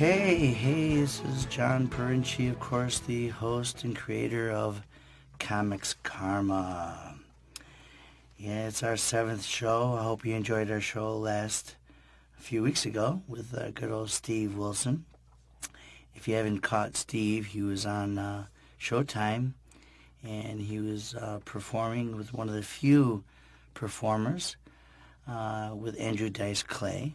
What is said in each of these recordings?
Hey, this is Jon Pirincci, of course, the host and creator of Comics Karma. Yeah, it's our 7th show. I hope you enjoyed our show a few weeks ago with good old Steve Wilson. If you haven't caught Steve, he was on Showtime, and he was performing with one of the few performers with Andrew Dice Clay.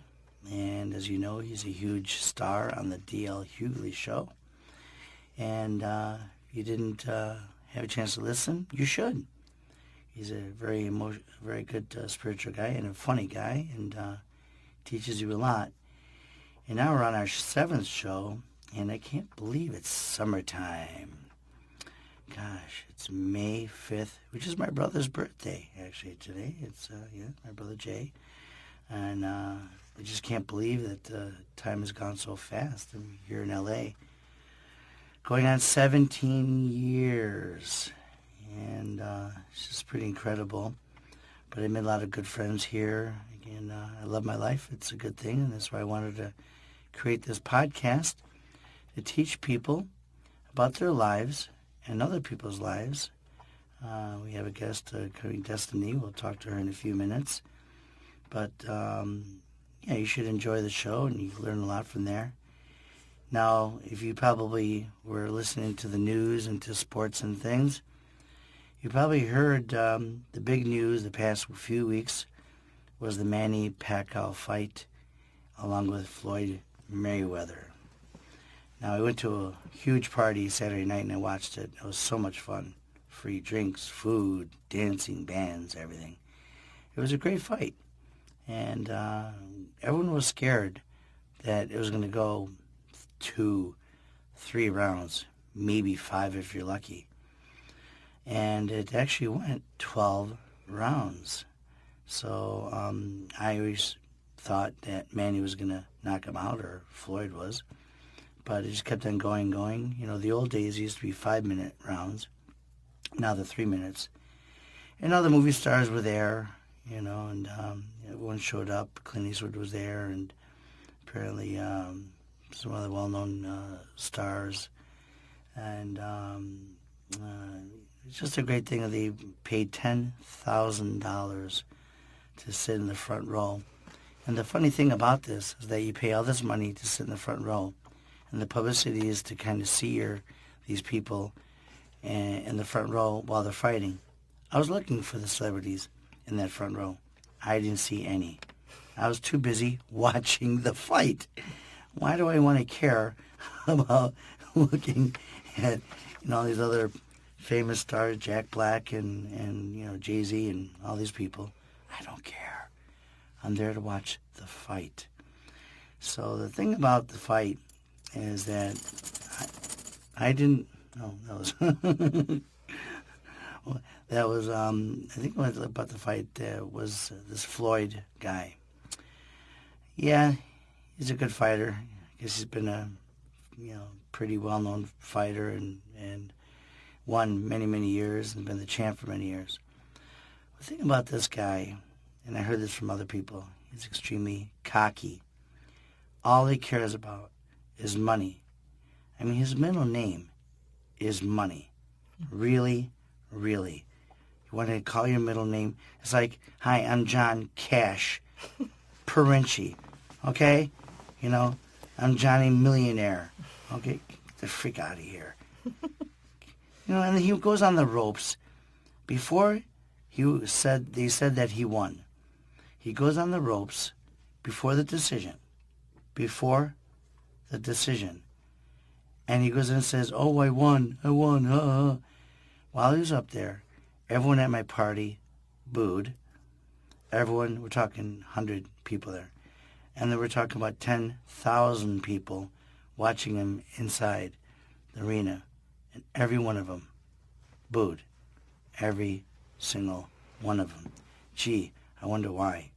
And as you know, he's a huge star on the D.L. Hughley show. And if you didn't have a chance to listen, you should. He's a very good spiritual guy and a funny guy, and teaches you a lot. And now we're on our 7th show, and I can't believe it's summertime. Gosh, it's May 5th, which is my brother's birthday, actually, today. It's, my brother Jay. And I just can't believe that time has gone so fast. I'm here in L.A. going on 17 years. And it's just pretty incredible. But I made a lot of good friends here. Again, I love my life. It's a good thing, and that's why I wanted to create this podcast to teach people about their lives and other people's lives. We have a guest coming, Destiny. We'll talk to her in a few minutes. But, you should enjoy the show, and you learn a lot from there. Now, if you probably were listening to the news and to sports and things, you probably heard the big news the past few weeks was the Manny Pacquiao fight along with Floyd Mayweather. Now, I went to a huge party Saturday night, and I watched it. It was so much fun. Free drinks, food, dancing, bands, everything. It was a great fight. And everyone was scared that it was going to go 2-3 rounds, maybe 5 if you're lucky. And it actually went 12 rounds. So I always thought that Manny was going to knock him out, or Floyd was. But it just kept on going. You know, the old days used to be 5-minute rounds. Now they're 3 minutes. And all the movie stars were there, and everyone showed up. Clint Eastwood was there, and apparently some other well-known stars. And it's just a great thing that they paid $10,000 to sit in the front row. And the funny thing about this is that you pay all this money to sit in the front row, and the publicity is to kind of see these people in the front row while they're fighting. I was looking for the celebrities in that front row. I didn't see any. I was too busy watching the fight. Why do I want to care about looking at all these other famous stars, Jack Black and Jay-Z and all these people? I don't care. I'm there to watch the fight. So the thing about the fight is that I didn't. Oh, that was. That was, I think what about the fight was this Floyd guy. Yeah, he's a good fighter. I guess he's been a, pretty well-known fighter and won many, many years and been the champ for many years. The thing about this guy, and I heard this from other people, he's extremely cocky. All he cares about is money. I mean, his middle name is Money. Really, really. You want to call your middle name? It's like, hi, I'm Jon Cash Pirincci. Okay? I'm Johnny Millionaire. Okay? Get the freak out of here. And then he goes on the ropes. Before they said that he won. He goes on the ropes before the decision. And he goes in and says, oh, I won. While he was up there, everyone at my party booed. Everyone, we're talking 100 people there. And then we're talking about 10,000 people watching him inside the arena. And every one of them booed. Every single one of them. Gee, I wonder why.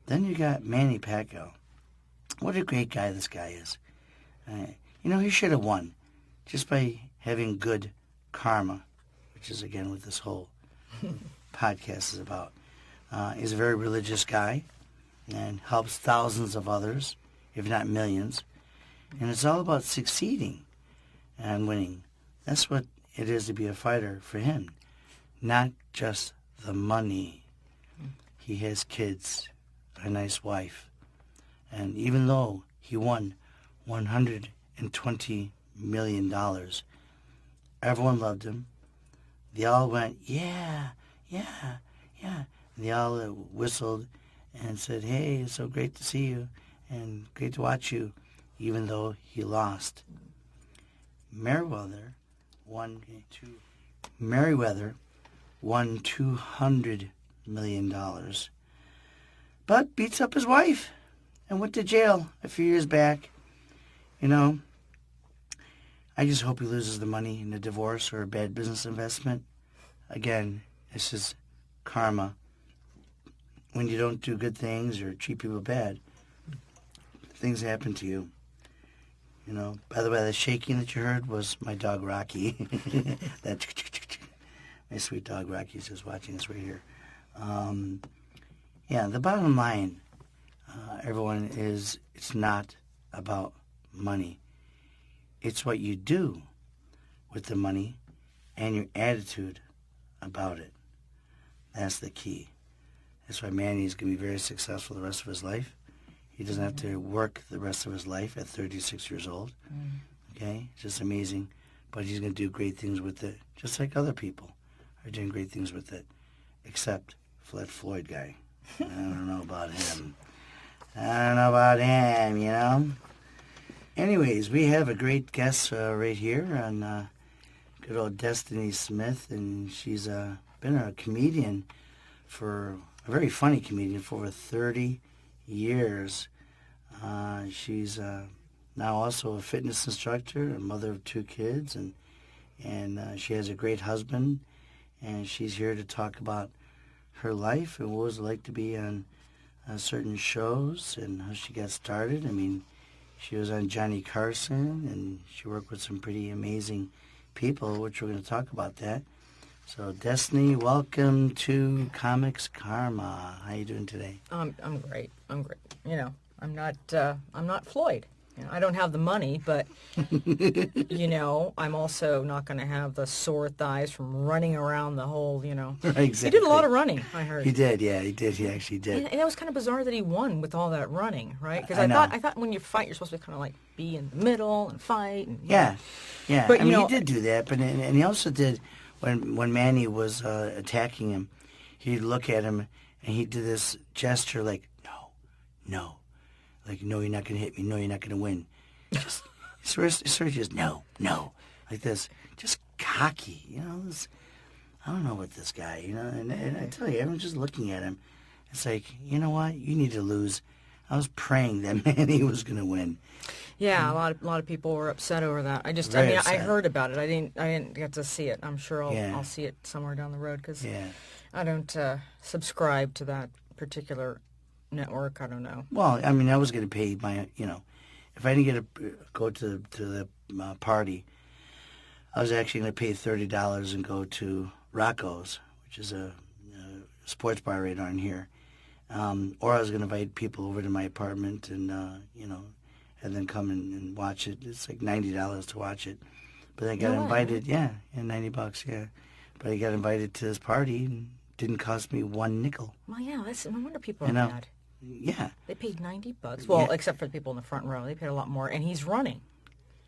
Then you got Manny Pacquiao. What a great guy this guy is. He should have won just by having good karma, which is, again, what this whole podcast is about. He's a very religious guy and helps thousands of others, if not millions. And it's all about succeeding and winning. That's what it is to be a fighter for him. Not just the money. He has kids, a nice wife. And even though he won $120 million, everyone loved him. They all went, yeah, yeah, yeah. And they all whistled and said, hey, it's so great to see you and great to watch you, even though he lost. Merriweather won $200 million, but beats up his wife and went to jail a few years back. You know, I just hope he loses the money in a divorce or a bad business investment. Again, this is karma. When you don't do good things or treat people bad, things happen to you. You know, by the way, the shaking that you heard was my dog Rocky. That my sweet dog Rocky is just watching us right here. Yeah, the bottom line, everyone, is it's not about money. It's what you do with the money and your attitude about it. That's the key. That's why Manny is going to be very successful the rest of his life. He doesn't have to work the rest of his life at 36 years old. Okay? It's just amazing. But he's going to do great things with it, just like other people are doing great things with it, except that Floyd guy. I don't know about him. You know? Anyways, we have a great guest right here on good old Destiny Smith, and she's been a comedian a very funny comedian for over 30 years. She's now also a fitness instructor, a mother of 2 kids, and she has a great husband, and she's here to talk about her life and what it was like to be on certain shows and how she got started. I mean, she was on Johnny Carson, and she worked with some pretty amazing people, which we're going to talk about that. So, Destiny, welcome to Comics Karma. How you doing today? I'm great. I'm great. You know, I'm not Floyd. You know, I don't have the money, but you know, I'm also not going to have the sore thighs from running around the whole. You know, Exactly. He did a lot of running. I heard He did. Yeah, he did. He actually did. and it was kind of bizarre that he won with all that running, right? Because I thought when you fight, you're supposed to kind of like be in the middle and fight. And, yeah. But I mean, he did do that, but and he also did. When Manny was attacking him, he'd look at him and he did this gesture like, no. Like, no, you're not going to hit me. No, you're not going to win. Just, sort of just, no. Like this. Just cocky, you know. I don't know what this guy, you know. And I tell you, everyone's just looking at him. It's like, you know what? You need to lose. I was praying that Manny was going to win. Yeah, a lot of people were upset over that. I heard about it. I didn't get to see it. I'm sure I'll see it somewhere down the road because I don't subscribe to that particular network. I don't know. Well, I mean, I was going to pay my, you know, if I didn't get to go to the party, I was actually going to pay $30 and go to Rocco's, which is a sports bar right on here. Or I was going to invite people over to my apartment and, you know, and then come and watch it. It's like $90 to watch it. But I got invited, $90, yeah. But I got invited to this party and didn't cost me one nickel. Well, yeah, no wonder people are mad. Yeah. They paid $90. Well, except for the people in the front row. They paid a lot more, and he's running.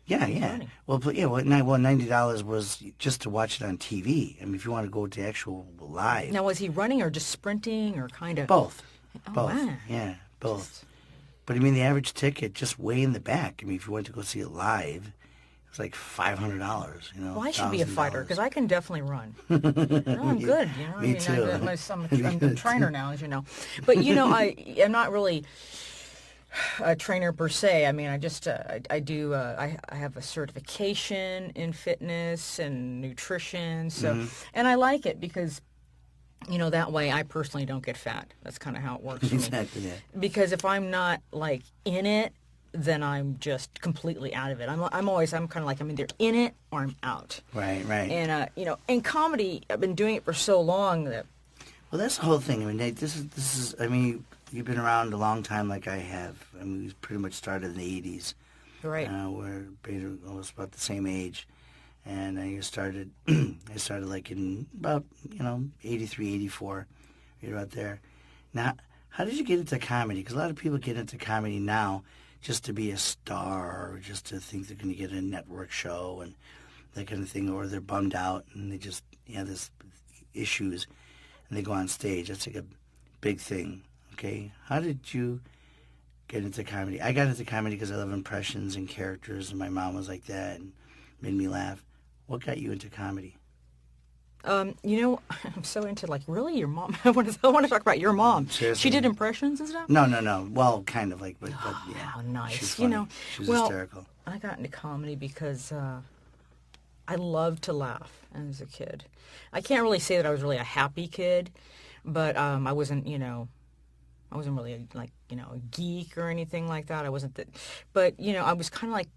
Yeah. Running. Well, $90 was just to watch it on TV. I mean, if you want to go to actual live. Now, was he running or just sprinting or kind of? Both. Oh, Both. wow. Yeah, both. But I mean, the average ticket, just way in the back. I mean, if you went to go see it live, it was like $500. You know. Well, I should be a fighter because I can definitely run. No, I'm good. You know, Me too. I'm a trainer now, as you know. But you know, I'm not really a trainer per se. I mean, I have a certification in fitness and nutrition. So, and I like it because, you know, that way I personally don't get fat. That's kind of how it works for me. Exactly. Yeah. Because if I'm not like in it, then I'm just completely out of it. I'm kind of like I'm either in it or I'm out. Right. And you know, in comedy, I've been doing it for so long that. Well, that's the whole thing. I mean, Nate, this is. I mean, you've been around a long time, like I have. I mean, we pretty much started in the '80s, Right. We're almost about the same age. And I started like in about, 83, 84, right about there. Now, how did you get into comedy? Because a lot of people get into comedy now just to be a star or just to think they're going to get a network show and that kind of thing, or they're bummed out and they just have this issues and they go on stage. That's like a big thing, okay? How did you get into comedy? I got into comedy because I love impressions and characters, and my mom was like that and made me laugh. What got you into comedy? I'm so into really your mom. I want to talk about your mom. Seriously? She did impressions and stuff. No. Well, kind of like, but yeah. How nice. She's funny. She was hysterical. I got into comedy because I loved to laugh as a kid. I can't really say that I was really a happy kid, but I wasn't, I wasn't really a geek or anything like that. I wasn't that, but I was kind of like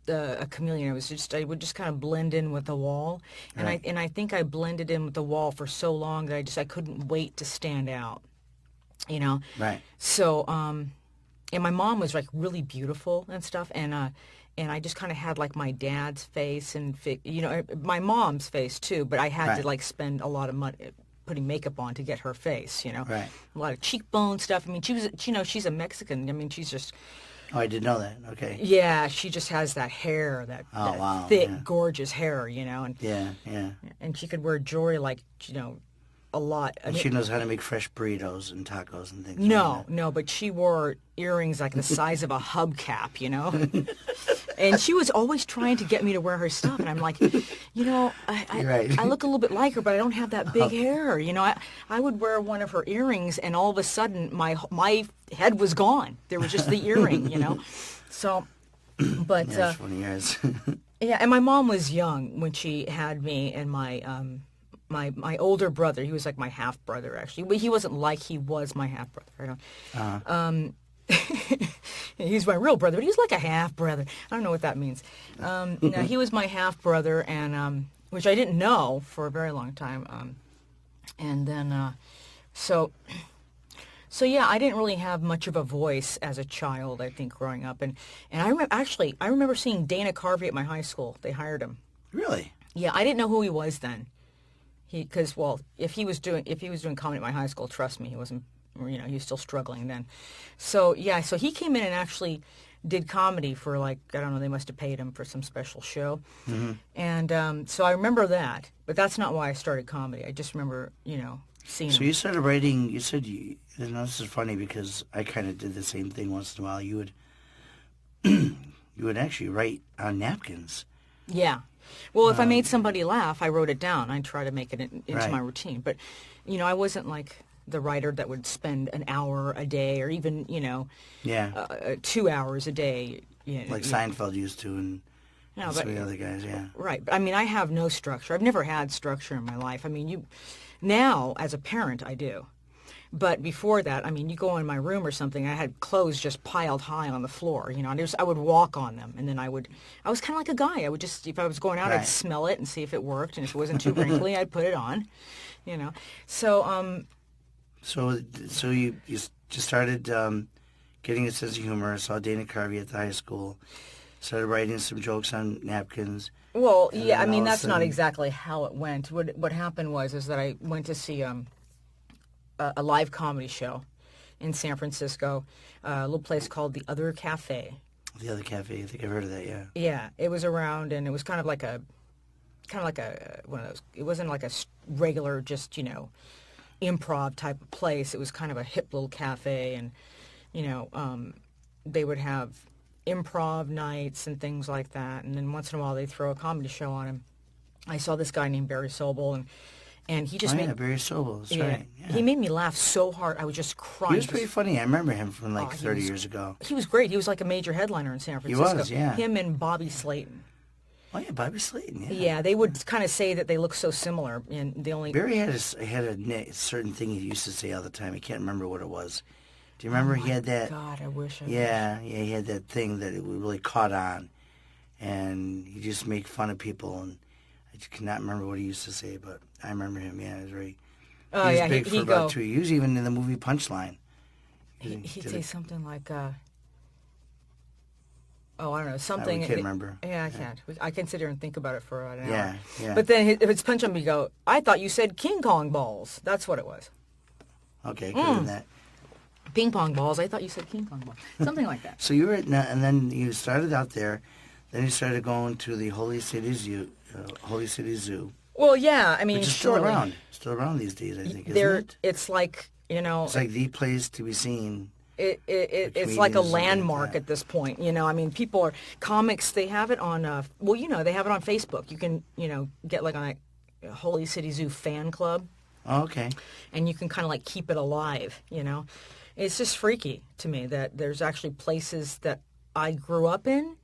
a chameleon. I would just kind of blend in with the wall, and Right. I think I blended in with the wall for so long that I couldn't wait to stand out. Right. So and my mom was really beautiful and stuff, and I just kind of had my dad's face and my mom's face too, but I had Right. to spend a lot of money putting makeup on to get her face, Right. a lot of cheekbone stuff. I mean, she was, she's a Mexican. I mean, she's just, Oh, I didn't know that. Okay. yeah, she just has that hair, that wow, thick, yeah. gorgeous hair, and Yeah. and she could wear jewelry a lot. I And mean, she knows how to make fresh burritos and tacos and things. no, but she wore earrings the size of a hubcap, And she was always trying to get me to wear her stuff, and I'm like, You're right. I look a little bit like her, but I don't have that big hair. I would wear one of her earrings, and all of a sudden my head was gone. There was just the earring, So, but Yeah, it's 20 years. yeah, and my mom was young when she had me, and my older brother, he was like my half brother actually, but he wasn't like he was my half brother. He's my real brother, but he's like a half brother. I don't know what that means. No, he was my half brother, and which I didn't know for a very long time. And then, so yeah, I didn't really have much of a voice as a child, I think, growing up. And I remember seeing Dana Carvey at my high school. They hired him. Really? Yeah, I didn't know who he was then. Because if he was doing comedy at my high school, trust me, he wasn't. He was still struggling then. So yeah, so he came in and actually did comedy for I don't know, they must have paid him for some special show. Mm-hmm. And so I remember that, but that's not why I started comedy. I just remember seeing. So him. you started writing. You said this is funny because I kind of did the same thing once in a while. You would actually write on napkins. Yeah. Well, if I made somebody laugh, I wrote it down. I try to make it into Right. my routine. But, I wasn't like the writer that would spend an hour a day or even, Yeah. 2 hours a day. Like Seinfeld used to, and No, some but, of the other guys. Yeah. right. But, I mean, I have no structure. I've never had structure in my life. I mean, now, as a parent, I do. But before that, I mean, you go in my room or something, I had clothes just piled high on the floor, I would walk on them, and then I was kind of like a guy. I would just, if I was going out, Right. I'd smell it and see if it worked, and if it wasn't too wrinkly, I'd put it on, So, So you just started getting a sense of humor. Saw Dana Carvey at the high school. Started writing some jokes on napkins. well, And yeah, I then mean, all of a that's not sudden- exactly how it went. What happened is that I went to see a live comedy show in San Francisco, a little place called The Other Cafe. The other cafe. I think I've heard of that. Yeah. Yeah, it was around, and it was kind of like a one of those. It wasn't like a regular, just improv type of place. It was kind of a hip little cafe, and they would have improv nights and things like that. And then once in a while, they'd throw a comedy show on him. I saw this guy named Barry Sobel, and he just Oh, made yeah, Barry Sobel. That's yeah, right. Yeah. he made me laugh so hard I was just crying. He was pretty funny. I remember him from Oh, 30 years ago. He was great. He was like a major headliner in San Francisco. was, yeah. Him and Bobby Slayton. Oh yeah, Bobby Slayton. Yeah. Yeah, they would kind of say that they look so similar, and the only Barry had a certain thing he used to say all the time. I can't remember what it was. Do you remember he had that? God, I wish. Yeah, he had that thing that it really caught on, and he just make fun of people. And I just cannot remember what he used to say, but I remember him. Yeah, it was very. Oh, he was yeah, big for he'd about go. 2 years. Even in the movie Punchline. He'd did say it. something like, Oh, I don't know, something. We can't remember. Yeah, I can't. I can sit here and think about it for an hour. Yeah, yeah. But then if it's punch on me, go, I thought you said King Kong balls. That's what it was. Okay, could have been that. Ping pong balls. I thought you said King Kong balls. Something like that. So you were and then you started out there, then you started going to the Holy City Zoo. Well, yeah, I mean, Which is still around these days, I think, isn't it? It's like, It's like the place to be seen. It's like a landmark at this point, I mean, comics, they have it on, they have it on Facebook. You can, get like on a Holy City Zoo fan club. Oh, okay. And you can kind of like keep it alive, It's just freaky to me that there's actually places that I grew up in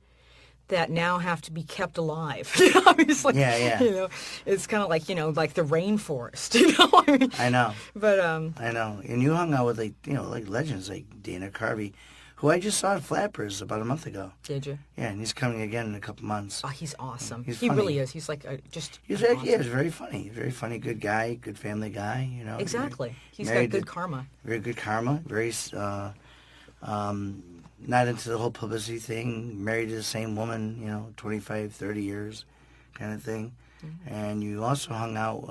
that now have to be kept alive. I mean, it's like, it's kind of like, like the rainforest, I mean, I know. But, I know. And you hung out with like legends like Dana Carvey, who I just saw at Flappers about a month ago. Did you? Yeah, and he's coming again in a couple months. Oh, he's awesome. He funny. Really is. He's like he's awesome. Yeah, he's very funny. Very funny, good guy, good family guy, Exactly. He's got good karma. Very good karma. Very, not into the whole publicity thing, married to the same woman, 25, 30 years kind of thing. Mm-hmm. And you also hung out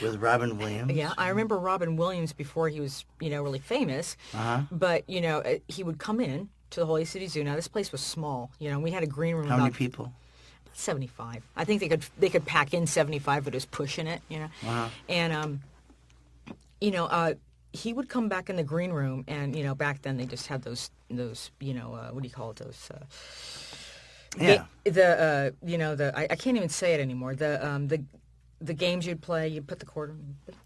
with Robin Williams. Yeah, I remember Robin Williams before he was, really famous. Uh-huh. But, he would come in to the Holy City Zoo. Now, this place was small. We had a green room. How many people? 75. I think they could pack in 75, but it was pushing it, Uh-huh. And, he would come back in the green room, and back then they just had those what do you call it, those I can't even say it anymore, the games you'd play, you'd put the quarter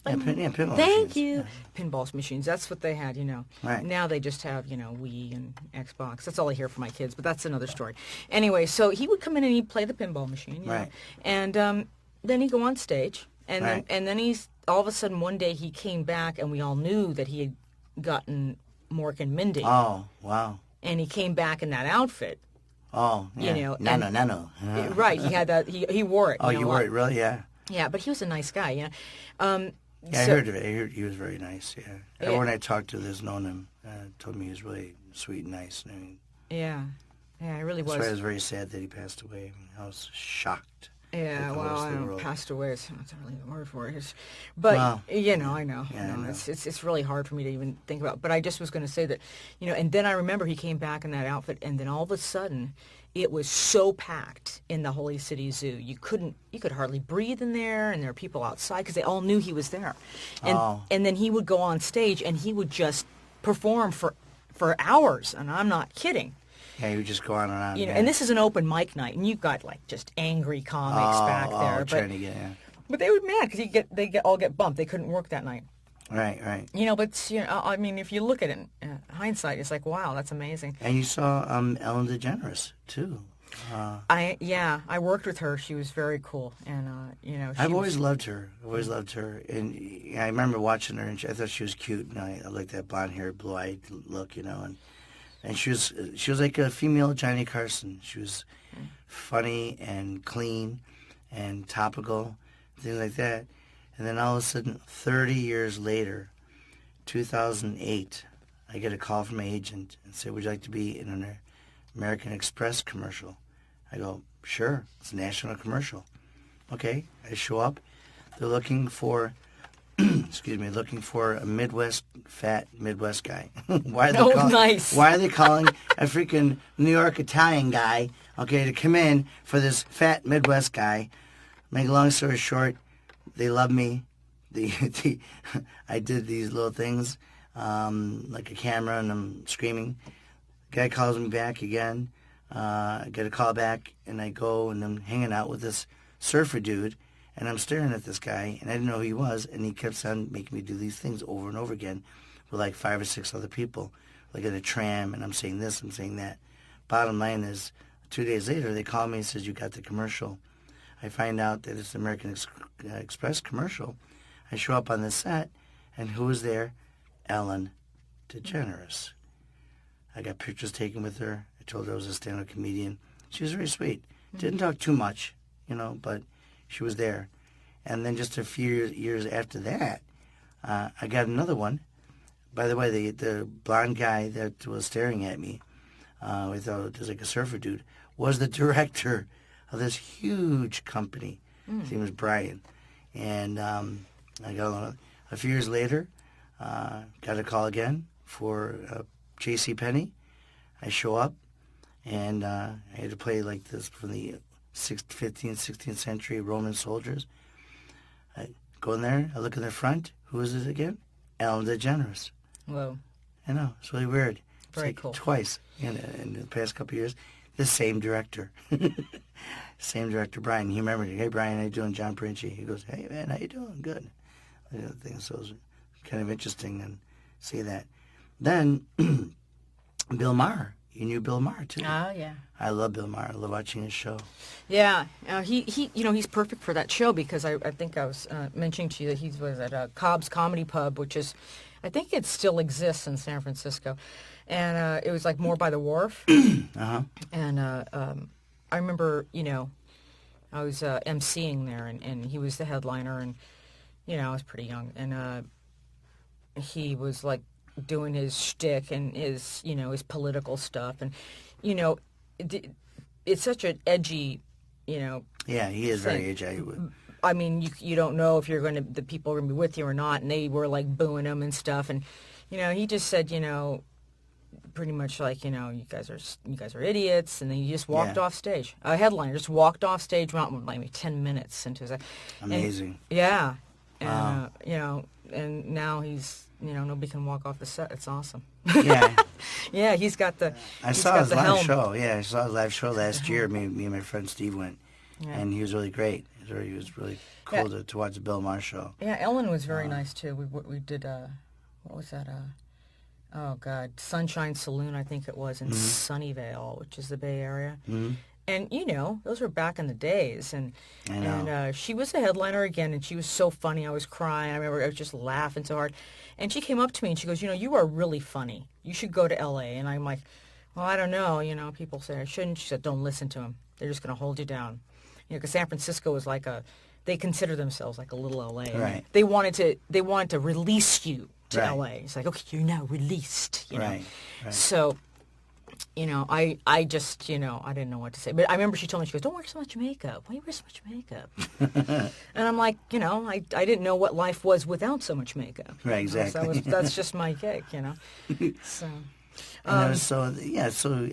pinball thank machines. you pinball machines, that's what they had. Right. Now they just have Wii and Xbox. That's all I hear from my kids, but that's another story. Anyway, so he would come in and he'd play the pinball machine, right, and then he'd go on stage, and right. then he's all of a sudden one day he came back, and we all knew that he had gotten Mork and Mindy. Oh, wow. And he came back in that outfit. Oh, yeah. Nano. Right, he had that. He wore it. Oh, you wore it, really? Yeah. Yeah, but he was a nice guy, Yeah, I heard of it. I heard he was very nice. Yeah, everyone I talked to that's known him told me he was really sweet and nice. I mean, yeah, it really was. That's why I was very sad that he passed away. I was shocked. Yeah, well, passed away. It's not really the word for it. But I know. Yeah, I know. It's really hard for me to even think about. But I just was going to say that, and then I remember he came back in that outfit, and then all of a sudden, it was so packed in the Holy City Zoo. You could hardly breathe in there, and there were people outside because they all knew he was there. And then he would go on stage, and he would just perform for hours, and I'm not kidding. Yeah, you just go on and on. And this is an open mic night, and you've got like just angry comics back there. Trying to get, but they were mad because they all get bumped. They couldn't work that night. Right. But I mean, if you look at it in hindsight, it's like, wow, that's amazing. And you saw Ellen DeGeneres too. I worked with her. She was very cool, and I've always loved her. And I remember watching her, and I thought she was cute. And I liked that blonde-haired, blue-eyed look, And she was like a female Johnny Carson. She was funny and clean and topical, things like that. And then all of a sudden, 30 years later, 2008, I get a call from my agent and say, would you like to be in an American Express commercial? I go, sure, it's a national commercial. Okay, I show up. They're looking for... looking for a fat Midwest guy. Nice. Why are they calling a freaking New York Italian guy, to come in for this fat Midwest guy? Make a long story short, they love me. I did these little things, like a camera, and I'm screaming. Guy calls me back again. I get a call back, and I go, and I'm hanging out with this surfer dude. And I'm staring at this guy, and I didn't know who he was, and he kept on making me do these things over and over again with like 5 or 6 other people, like in a tram, and I'm saying this, I'm saying that. Bottom line is, 2 days later, they call me and says, you got the commercial. I find out that it's the American Express commercial. I show up on the set, and who was there? Ellen DeGeneres. I got pictures taken with her. I told her I was a stand-up comedian. She was very sweet. Didn't talk too much, but... she was there. And then just a few years after that, I got another one. By the way, the blonde guy that was staring at me, we thought it was like a surfer dude, was the director of this huge company. His name was Brian. And I got a few years later, got a call again for J.C. Penney. I show up, and I had to play like this from the 15th, 16th century Roman soldiers. I go in there, I look in the front. Who is it again? Ellen DeGeneres. Whoa. I know, it's really weird. Very like cool. Twice in the past couple of years. The same director. Same director, Brian. He remembered it. Hey, Brian, how you doing? Jon Pirincci. He goes, hey, man, how you doing? Good. So it was kind of interesting and see that. Then Bill Maher. You knew Bill Maher, too. Oh, yeah. I love Bill Maher. I love watching his show. Yeah, he's perfect for that show because I think I was mentioning to you that he was at Cobb's Comedy Pub, which is, I think it still exists in San Francisco. And it was like more by the wharf. Uh-huh. And I remember, I was emceeing there, and he was the headliner, and, I was pretty young. And he was, like, doing his shtick and his, his political stuff. And, it's such an edgy, Yeah, he is very edgy. I mean, you don't know if the people are going to be with you or not, and they were, like, booing him and stuff. And, he just said, pretty much like, you guys are idiots, and then he just walked off stage. A headliner just walked off stage, about maybe 10 minutes into his. Amazing. Yeah, and Wow. And now he's nobody can walk off the set. It's awesome. Yeah. Yeah, he's got the. I saw his live helm. show. Yeah, I saw his live show last year. Me and my friend Steve went, Yeah. and he was really great. He was really cool to watch the Bill Maher show. Yeah, Ellen was very nice too. We did what was that? Oh God, Sunshine Saloon, I think it was in Sunnyvale, which is the Bay Area. Mm-hmm. And those were back in the days, and she was a headliner again, and she was so funny. I was crying. I remember I was just laughing so hard. And she came up to me and she goes, "You are really funny. You should go to L.A." And I'm like, "Well, I don't know. People say I shouldn't." She said, "Don't listen to them. They're just going to hold you down." Because San Francisco was like they consider themselves like a little L.A. Right. They wanted to release you to Right. L.A. It's like, okay, you're now released. Right. So. I just, I didn't know what to say. But I remember she told me, she goes, "Don't wear so much makeup. Why do you wear so much makeup?" And I'm like, I didn't know what life was without so much makeup. Right, exactly. That's just my gig, So. So I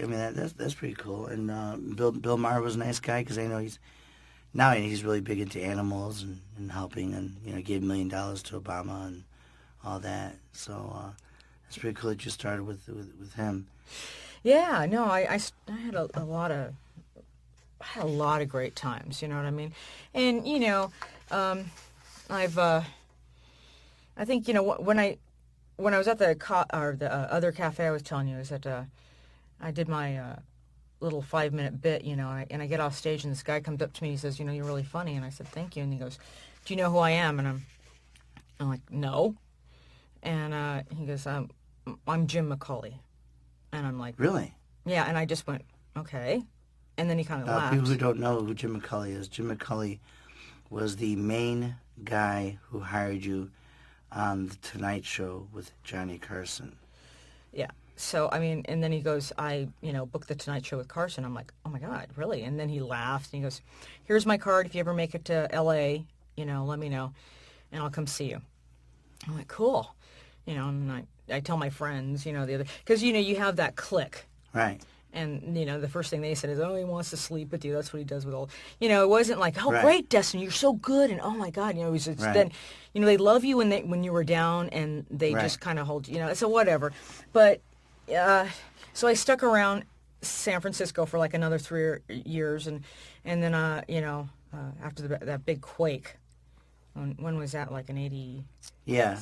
mean that's pretty cool. And Bill Maher was a nice guy because I know he's really big into animals and helping, and gave $1 million to Obama and all that. So it's pretty cool that you started with him. Yeah, no, I had a lot of great times. You know what I mean? And I think when I was at the other cafe I was telling you, is that I did my little 5-minute bit, and I get off stage and this guy comes up to me and he says, "You're really funny," and I said, "Thank you," and he goes, "Do you know who I am?" And I'm like, "No," and he goes, "I'm Jim McCauley." And I'm like, Really? Yeah, and I just went, okay. And then he kind of laughed. People who don't know who Jim McCauley is, Jim McCauley was the main guy who hired you on The Tonight Show with Johnny Carson. Yeah. So, I mean, and then he goes, I booked The Tonight Show with Carson. I'm like, oh, my God, really? And then he laughed, and he goes, "Here's my card. If you ever make it to L.A., let me know, and I'll come see you." I'm like, cool. And I tell my friends, the other, because, you have that clique. Right. And, the first thing they said is, "Oh, he wants to sleep with you. That's what he does with all," it wasn't like, "Oh, Right. Great, Destiny, you're so good." And, "Oh, my God," it was just Right. then, they love you when you were down, and they Right. just kind of hold you, so whatever. But, so I stuck around San Francisco for like another 3 years. And then, after that big quake, when was that, like in 80? Yeah.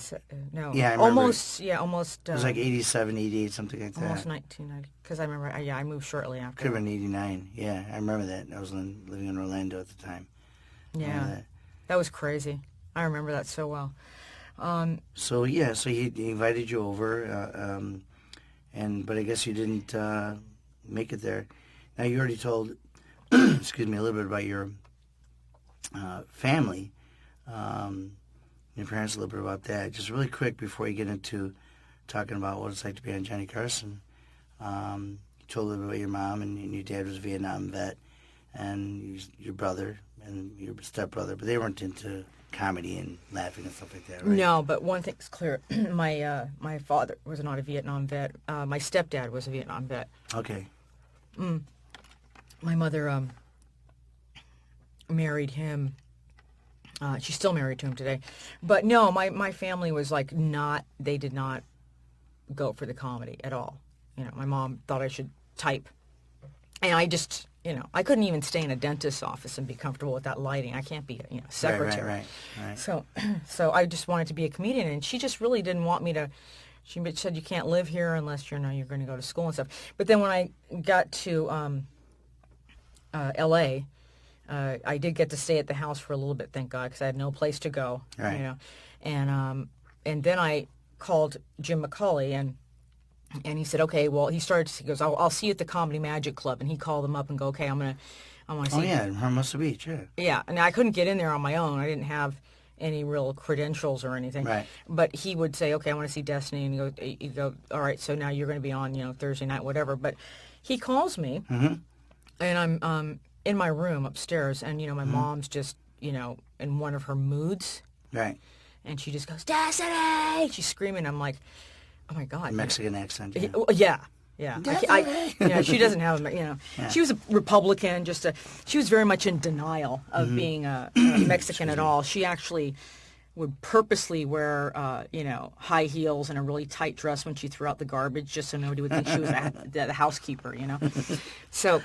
No. Yeah, I remember. Almost. Yeah, almost. It was like 87, 88, something like that. Almost 1990. Because I remember, I moved shortly after. Could have been 89. Yeah, I remember that. I was living in Orlando at the time. Yeah. That was crazy. I remember that so well. So he invited you over, but I guess you didn't make it there. Now you already told, excuse me, a little bit about your family, your parents, a little bit about that. Just really quick before you get into talking about what it's like to be on Johnny Carson. told a little bit about your mom, and your dad was a Vietnam vet, and your brother and your stepbrother, but they weren't into comedy and laughing and stuff like that, right? No, but one thing's clear. My father was not a Vietnam vet. My stepdad was a Vietnam vet. Okay. My mother married him. She's still married to him today. But no, my family was like they did not go for the comedy at all. My mom thought I should type. And I just, I couldn't even stay in a dentist's office and be comfortable with that lighting. I can't be a secretary. Right. So I just wanted to be a comedian, and she just really didn't want me to. She said you can't live here unless you're going to go to school and stuff. But then when I got to L.A., I did get to stay at the house for a little bit, thank God, because I had no place to go. Right. And then I called Jim McCauley, and he said, okay, well, he goes, I'll see you at the Comedy Magic Club. And he called them up and go, okay, I want to see you. Oh, yeah, in Hermosa Beach, yeah. Yeah, and I couldn't get in there on my own. I didn't have any real credentials or anything. Right. But he would say, okay, I want to see Destiny. And he'd go, all right, so now you're going to be on, Thursday night, whatever. But he calls me, and I'm in my room upstairs, and, my mom's just, in one of her moods. Right. And she just goes, Destiny! She's screaming. I'm like, oh, my God. Mexican accent. Yeah. Yeah. She doesn't have, Yeah. She was a Republican, she was very much in denial of being a Mexican at all. She actually would purposely wear, high heels and a really tight dress when she threw out the garbage just so nobody would think she was the housekeeper, So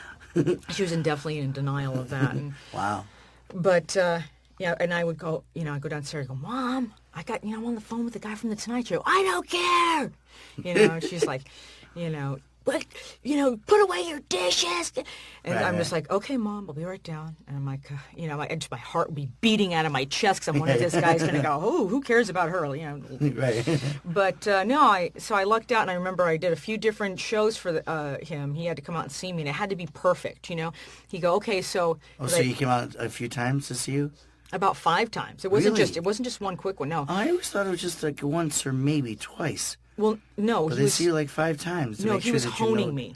she was definitely in denial of that. And, Wow. But, and I would go, I go downstairs and go, Mom, I'm on the phone with the guy from The Tonight Show. I don't care. And she's like, but, put away your dishes. And I'm just like, okay, Mom, I'll be right down. And I'm like, my heart would be beating out of my chest because I'm wondering if this guy's going to go, oh, who cares about her? Right. But, no, so I lucked out, and I remember I did a few different shows for him. He had to come out and see me, and it had to be perfect, He'd go, okay, so... Oh, so he came out a few times to see you? About 5 times. It wasn't Really? it wasn't just one quick one, no. I always thought it was just like once or maybe twice. Well, no, But they see you like 5 times to make he sure was that honing me.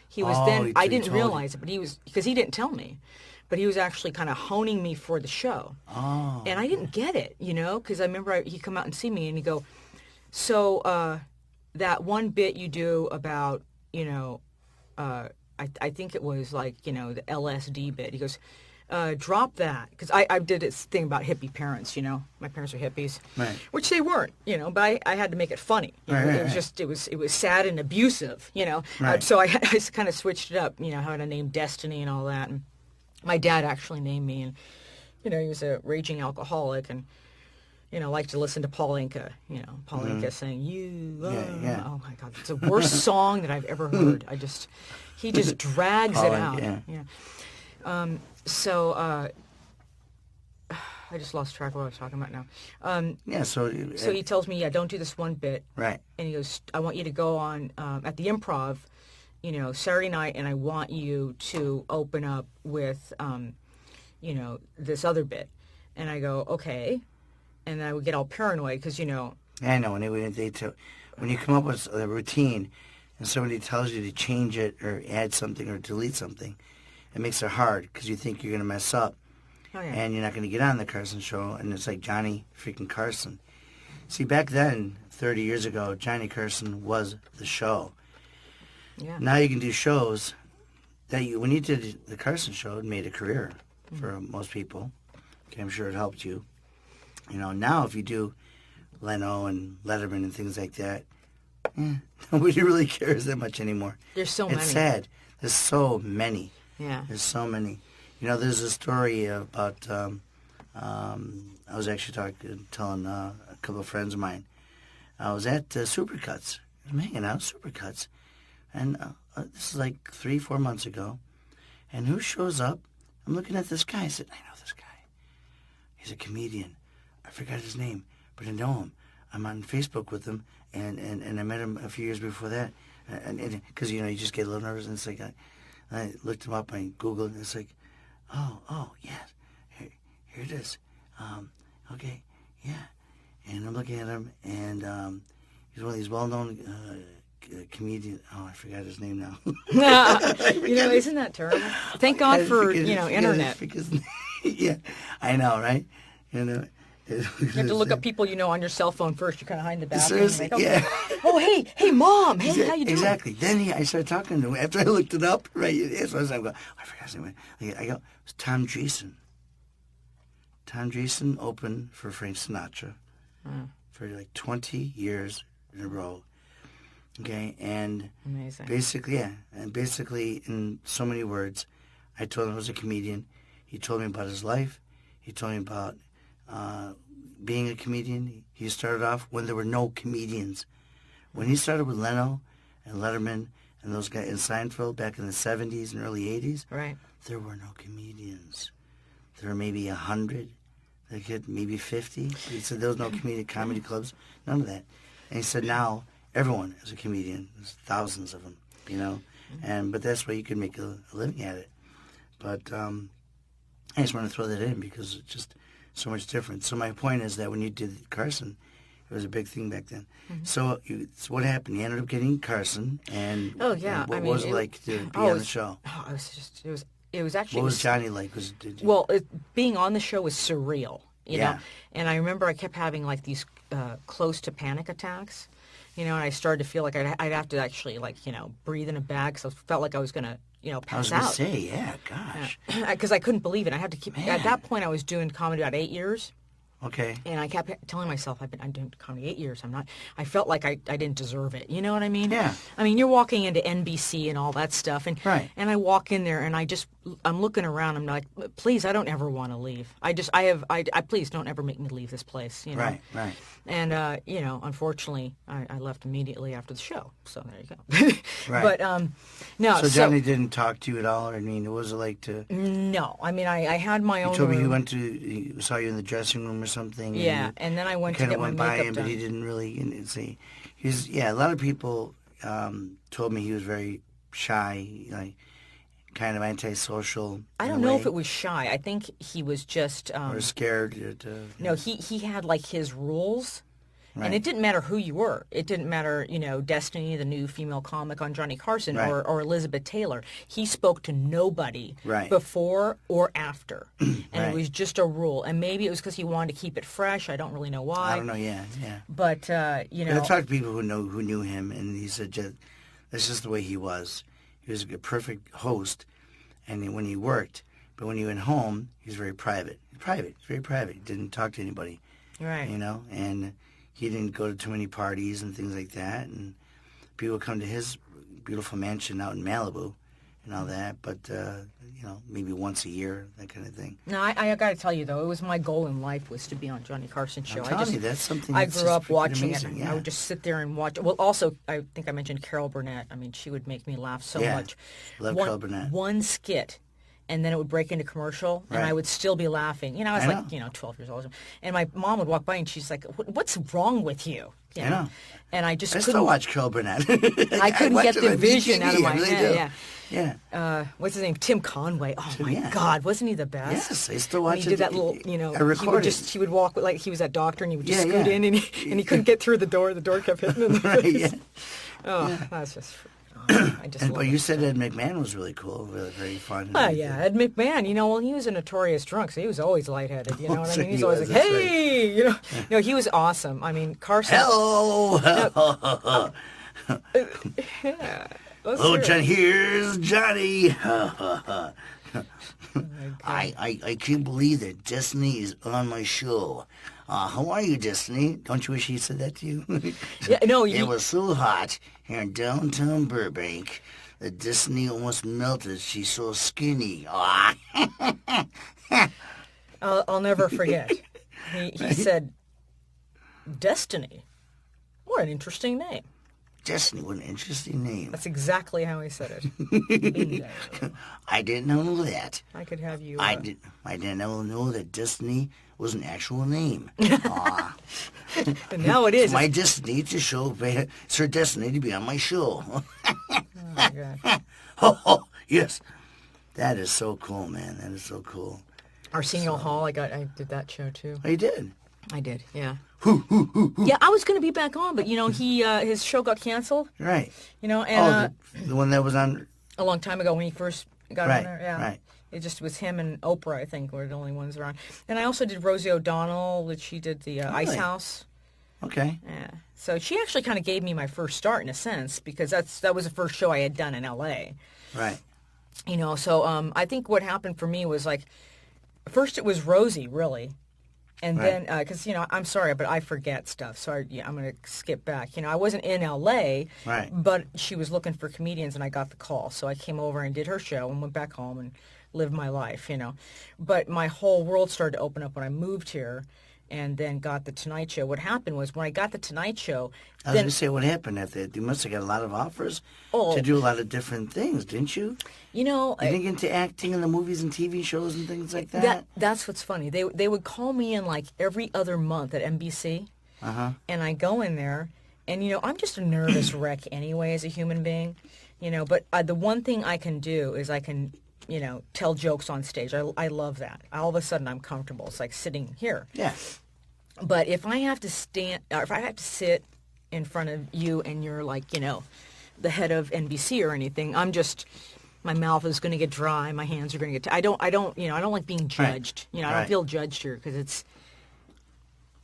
He was I didn't realize it, but he was, because he didn't tell me. But he was actually kind of honing me for the show. Oh. And I didn't get it, because I remember he'd come out and see me, and he'd go, so that one bit you do about, I think it was like, the LSD bit. He goes, drop that, because I did this thing about hippie parents. My parents are hippies, Right. which they weren't. But I had to make it funny. It was just it was sad and abusive. Right. So I kind of switched it up. How to name Destiny and all that. And my dad actually named me, and he was a raging alcoholic, and liked to listen to Paul Anka. Paul Anka saying "You." Yeah. Oh my God, it's the worst song that I've ever heard. He just drags Paul it out. Anka, So I just lost track of what I was talking about now. So he tells me, don't do this one bit. Right. And he goes, I want you to go on at the Improv, Saturday night, and I want you to open up with, this other bit. And I go, okay. And I would get all paranoid because, I know. When you come up with a routine and somebody tells you to change it or add something or delete something, it makes it hard because you think you're going to mess up. Oh, yeah. And you're not going to get on the Carson show, and it's like Johnny freaking Carson. See, back then, 30 years ago, Johnny Carson was the show. Yeah. Now you can do shows that when you did the Carson show, it made a career for most people. Okay, I'm sure it helped you. Now if you do Leno and Letterman and things like that, nobody really cares that much anymore. There's so many. It's sad. There's so many. Yeah. There's so many. There's a story about, I was actually telling a couple of friends of mine. I was at Supercuts. I'm hanging out at Supercuts. And this is like 3-4 months ago. And who shows up? I'm looking at this guy. I said, I know this guy. He's a comedian. I forgot his name, but I know him. I'm on Facebook with him, and I met him a few years before that. Because, you just get a little nervous, and it's like, I looked him up, I Googled, and it's like, oh, yes, here it is. Okay, yeah. And I'm looking at him, and he's one of these well-known comedian. Oh, I forgot his name now. Isn't that terrible? Thank God for internet. Yeah, I know, right? You know, you have to look up people on your cell phone first. You kind of hide in the bathroom. Seriously, like, yeah. Oh, hey, Mom. Hey, how you doing? Exactly. Then I started talking to him after I looked it up. Right. So I go, I forgot his name. I go, it's Tom Dreesen. Tom Dreesen opened for Frank Sinatra for like 20 years in a row. Okay, and amazing. Basically, in so many words, I told him I was a comedian. He told me about his life. He told me about being a comedian. He started off when there were no comedians. When he started with Leno and Letterman and those guys in Seinfeld back in the 70s and early 80s, right, there were no comedians. There were maybe 100, maybe 50. He said there was no comedy clubs, none of that. And he said now everyone is a comedian. There's thousands of them, but that's why you can make a living at it. But I just want to throw that in because it's just so much different. So my point is that when you did Carson, it was a big thing back then. Mm-hmm. So what happened? You ended up getting Carson, and and what was it like to be on the show? It was actually. What was Johnny like? Being on the show was surreal, you know. And I remember I kept having like these close to panic attacks, and I started to feel like I'd have to actually breathe in a bag because I felt like I was gonna pass out. I was going to say, yeah, gosh. Because I couldn't believe it. I had to keep. Man. At that point, I was doing comedy about 8 years. Okay. And I kept telling myself, I'm doing comedy 8 years. I felt like I didn't deserve it. You know what I mean? Yeah. I mean, you're walking into NBC and all that stuff. And I walk in there and I'm looking around. I'm like, please, I don't ever want to leave. Please don't ever make me leave this place. Right. And, unfortunately, I left immediately after the show. So there you go. Right. But, no. So Johnny didn't talk to you at all? I mean, what was it like to... No. I mean, I had my own You told me room. he saw you in the dressing room or something. Yeah, and then I went to get my makeup done. Kind of went by him, but he didn't really see. A lot of people told me he was very shy, like kind of antisocial. I don't know if it was shy. I think he was just... or scared. No, he had like his rules. Right. And it didn't matter who you were. It didn't matter, Destiny, the new female comic on Johnny Carson, or Elizabeth Taylor. He spoke to nobody before or after. And it was just a rule. And maybe it was because he wanted to keep it fresh. I don't really know why. I don't know, yeah. But, I talked to people who knew him, and he said that's just the way he was. He was a perfect host and when he worked. But when he went home, he was very private. Very private. He didn't talk to anybody. Right. And... he didn't go to too many parties and things like that, and people would come to his beautiful mansion out in Malibu and all that, but, maybe once a year, that kind of thing. No, I got to tell you, though, it was my goal in life was to be on Johnny Carson's show. I'm telling you, that's something I that's grew up watching amazing, it. yeah. I would just sit there and watch it. Well, also, I think I mentioned Carol Burnett. I mean, she would make me laugh so much. Love Carol Burnett. One skit. And then it would break into commercial, and I would still be laughing. I was 12 years old. And my mom would walk by, and she's like, "What's wrong with you?" I know. And I couldn't... still watch Carol Burnett. I couldn't get the vision out of my head. Yeah. What's his name? Tim Conway. Oh, my God. Wasn't he the best? Yes, I still watch it. He did that little, I recorded. He would walk like he was that doctor, and he would just scoot in, and he couldn't get through the door. The door kept hitting him. That's just... But you said Ed McMahon was really cool, really very fun. Ed McMahon. He was a notorious drunk, so he was always lightheaded. You know what I mean? He was always like, "Hey," No, he was awesome. I mean, Carson. Hello. Hello, John. Here's Johnny. I can't believe that Destiny is on my show. How are you, Destiny? Don't you wish he said that to you? It was so hot here in downtown Burbank that Destiny almost melted. She's so skinny. I'll never forget. He said, "Destiny? What an interesting name." Destiny, what an interesting name. That's exactly how he said it. Bingo. I didn't know that. I could have you... I didn't know that Destiny was an actual name. And now it is. It's my destiny to show... It's her destiny to be on my show. Oh, my God. Yes. That is so cool, man. That is so cool. Arsenio Hall, I did that show, too. Oh, you did? I did, yeah. Yeah, I was going to be back on, but, he his show got canceled. Right. And... the one that was on... A long time ago when he first got on there, yeah. Right. It just was him and Oprah, I think, were the only ones around. And I also did Rosie O'Donnell, which she did the Ice House. Okay. Yeah. So she actually kind of gave me my first start in a sense because that was the first show I had done in L.A. Right. So I think what happened for me was like, first it was Rosie, really. And then, because, I'm sorry, but I forget stuff. So I'm going to skip back. I wasn't in L.A., right, but she was looking for comedians, and I got the call. So I came over and did her show and went back home and lived my life, But my whole world started to open up when I moved here and then got the Tonight Show. What happened was when I got the Tonight Show... I was going to say, what happened at that? You must have got a lot of offers to do a lot of different things, didn't you? You didn't get into acting in the movies and TV shows and things like that? That's what's funny. They would call me in like every other month at NBC, and I go in there, and, I'm just a nervous wreck anyway as a human being, but the one thing I can do is I can... tell jokes on stage. I love that. All of a sudden, I'm comfortable. It's like sitting here. Yeah. But if I have to if I have to sit in front of you and you're like, the head of NBC or anything, my mouth is going to get dry. My hands are going to get. I don't like being judged. Right. I don't feel judged here because it's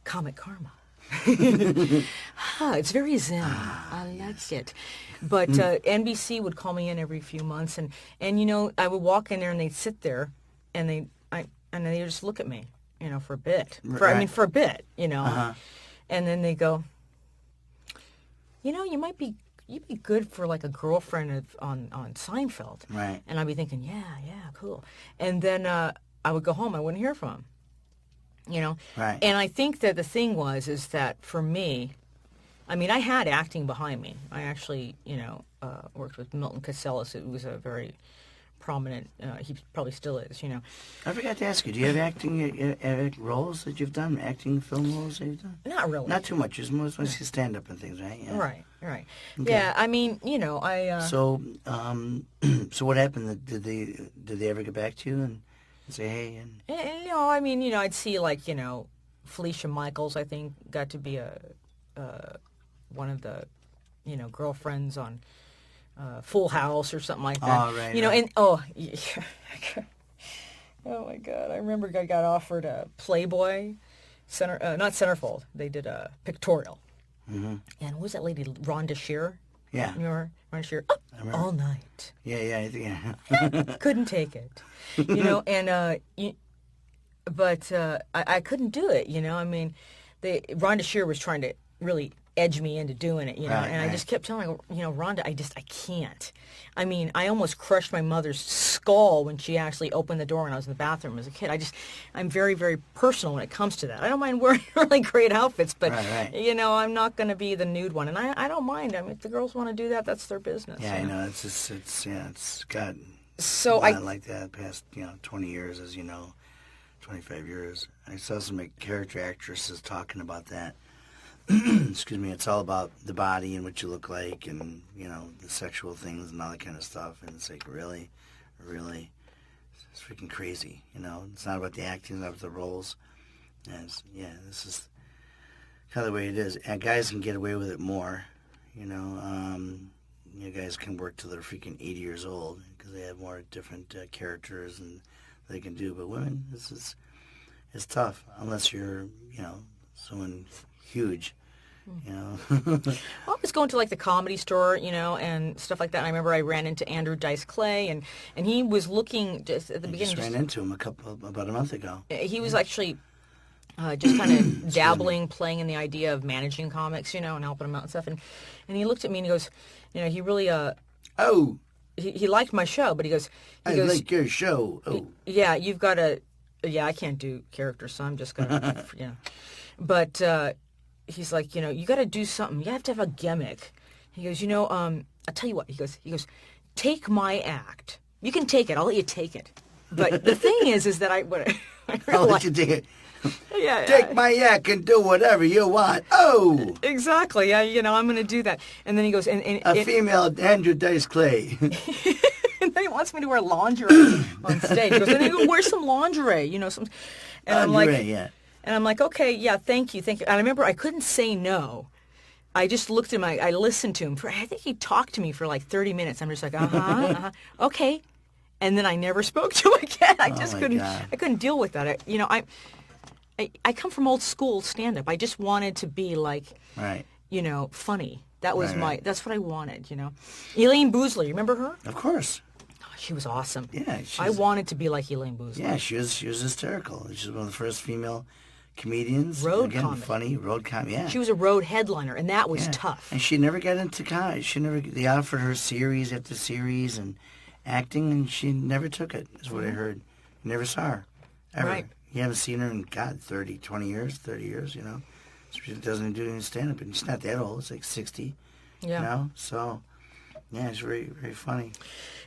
comic karma. It's very zen. I like it. But NBC would call me in every few months, and I would walk in there, and they'd sit there, and they would just look at me, for a bit. For a bit, and then they go, you'd be good for like a girlfriend on Seinfeld. Right. And I'd be thinking, yeah, cool. And then I would go home. I wouldn't hear from him. Right. And I think that the thing is that for me, I mean, I had acting behind me. I actually, worked with Milton Casellas. It was a very prominent, he probably still is, I forgot to ask you, do you have acting roles that you've done, acting film roles that you've done? Not really. Not too much. It's mostly stand-up and things, right? Yeah. Right. Okay. Yeah, I mean, I... So, so what happened? Did they ever get back to you and say, hey? And... I mean, I'd see, like, Felicia Michaels, I think, got to be one of the, girlfriends on Full House or something like that. Oh, right. And, oh, my God. I remember I got offered a Playboy, not Centerfold. They did a pictorial. Mm-hmm. And what was that lady, Rhonda Shear? Yeah. You remember Rhonda Shear? Up all night. Yeah. Couldn't take it. And, but I couldn't do it, I mean, Rhonda Shear was trying to really edge me into doing it, and I just kept telling her, Rhonda, I can't. I mean, I almost crushed my mother's skull when she actually opened the door when I was in the bathroom as a kid. I'm very, very personal when it comes to that. I don't mind wearing really great outfits, but, I'm not going to be the nude one, and I don't mind. I mean, if the girls want to do that, that's their business. Yeah, I know. It's got so a lot like that past, 20 years, as you know, 25 years. I saw some character actresses talking about that. Excuse me, it's all about the body and what you look like and, the sexual things and all that kind of stuff. And it's like, really? It's freaking crazy, It's not about the acting, it's not about the roles. And this is kind of the way it is. And guys can get away with it more, guys can work till they're freaking 80 years old because they have more different characters and they can do. But women, it's tough unless you're, someone huge. I was going to like the Comedy Store, and stuff like that. And I remember I ran into Andrew Dice Clay, and he was looking just at the beginning. Just ran into him about a month ago. He was actually just kind of dabbling, playing in the idea of managing comics, and helping them out and stuff. And he looked at me and he goes, he really he liked my show, but he goes, I like your show. Oh, yeah, you've got to. Yeah, I can't do characters, so I'm just gonna, But he's like, you got to do something. You have to have a gimmick. He goes, I'll tell you what. He goes, take my act. You can take it. I'll let you take it. But the thing is that I I'll let you take it. Yeah, take my act and do whatever you want. Oh, exactly. Yeah, I'm going to do that. And then he goes, and a female Andrew Dice Clay. And then he wants me to wear lingerie on stage. He goes, then you go wear some lingerie, some. And lingerie, And I'm like, okay, yeah, thank you. And I remember I couldn't say no. I just looked at I listened to him. I think he talked to me for like 30 minutes. I'm just like, okay. And then I never spoke to him again. I just couldn't. God. I couldn't deal with that. I come from old school stand-up. I just wanted to be like, Right. Funny. That was Right. that's what I wanted, Elaine Boozler, you remember her? Of course. Oh, she was awesome. Yeah. I wanted to be like Elaine Boozler. Yeah, she was hysterical. She was one of the first female comedians. Road Again, comedy. funny, road comedy, yeah. She was a road headliner, and that was Yeah. tough. And she never got into comedy. They offered her series after series and acting, and she never took it, is what I heard. You never saw her, ever. Right. You haven't seen her in, 30 years, She doesn't do any stand-up, and she's not that old. It's like 60, Yeah. So, yeah, it's very, very funny.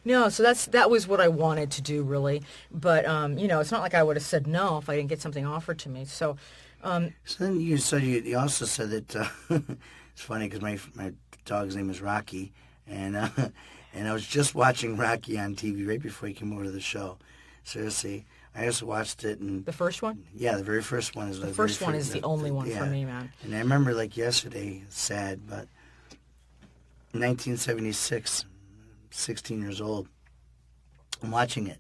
No, so that was what I wanted to do, really. But, it's not like I would have said no if I didn't get something offered to me. So, So then you also said that, it's funny because my dog's name is Rocky, and and I was just watching Rocky on TV right before he came over to the show. Seriously, I also watched it, and the first one? yeah, the very first one is The first one is the only one for me, man. And I remember like yesterday, sad, but 1976, 16 years old, I'm watching it,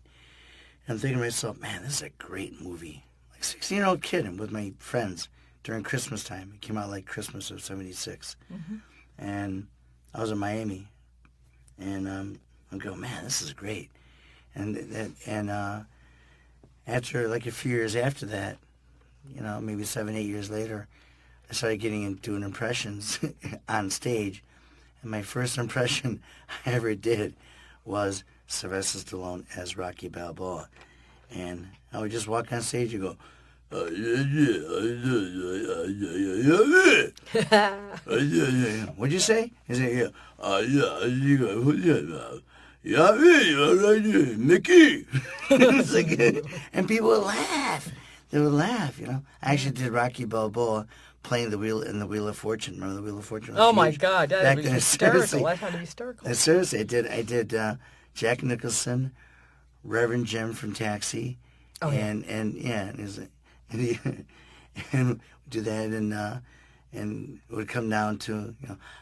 and I'm thinking to myself, man, this is a great movie. Like 16-year-old kid, and with my friends during Christmas time. It came out like Christmas of '76, and I was in Miami, and I'm going, man, this is great. And after like a few years after that, maybe 7, 8 years later, I started getting into doing impressions on stage. And my first impression I ever did was Sylvester Stallone as Rocky Balboa. And I would just walk on stage and go, what'd you say? He said, Mickey. It's like, and people would laugh. They would laugh, I actually did Rocky Balboa playing the Wheel of Fortune. Remember the Wheel of Fortune? Oh my God, that was then, hysterical. That had to be hysterical. Seriously, I did Jack Nicholson, Reverend Jim from Taxi, and do that, and it would come down to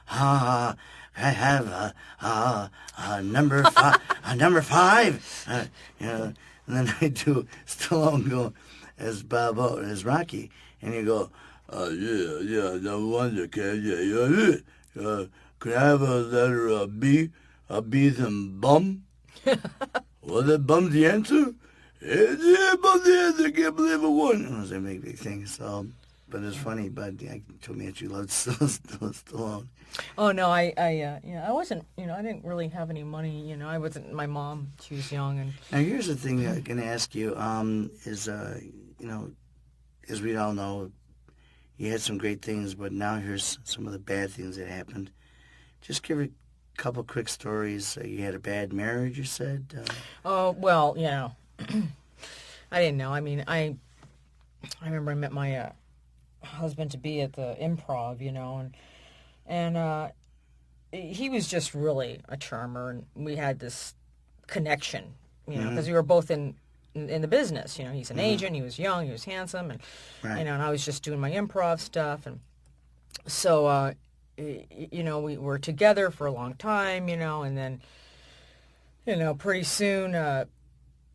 I have number five, and then I do Stallone go as Balboa, as Rocky, and you go, number one, could I have a letter B? A B than bum? Was that bum the answer? Yeah, bum the answer. I can't believe it won. It was a big thing. So, but it's funny. But you told me that you loved Stallone. Oh no, I wasn't. I didn't really have any money. I wasn't. My mom, she was young, and Now here's the thing I'm going to ask you. Is as we all know, you had some great things, but now here's some of the bad things that happened. Just give a couple quick stories. You had a bad marriage, you said? oh well, I didn't know. I mean, I remember I met my husband to be at the Improv, and he was just really a charmer, and we had this connection, because we were both in the business. He's an agent. He was young. He was handsome, and Right. and I was just doing my improv stuff, and so we were together for a long time, and then pretty soon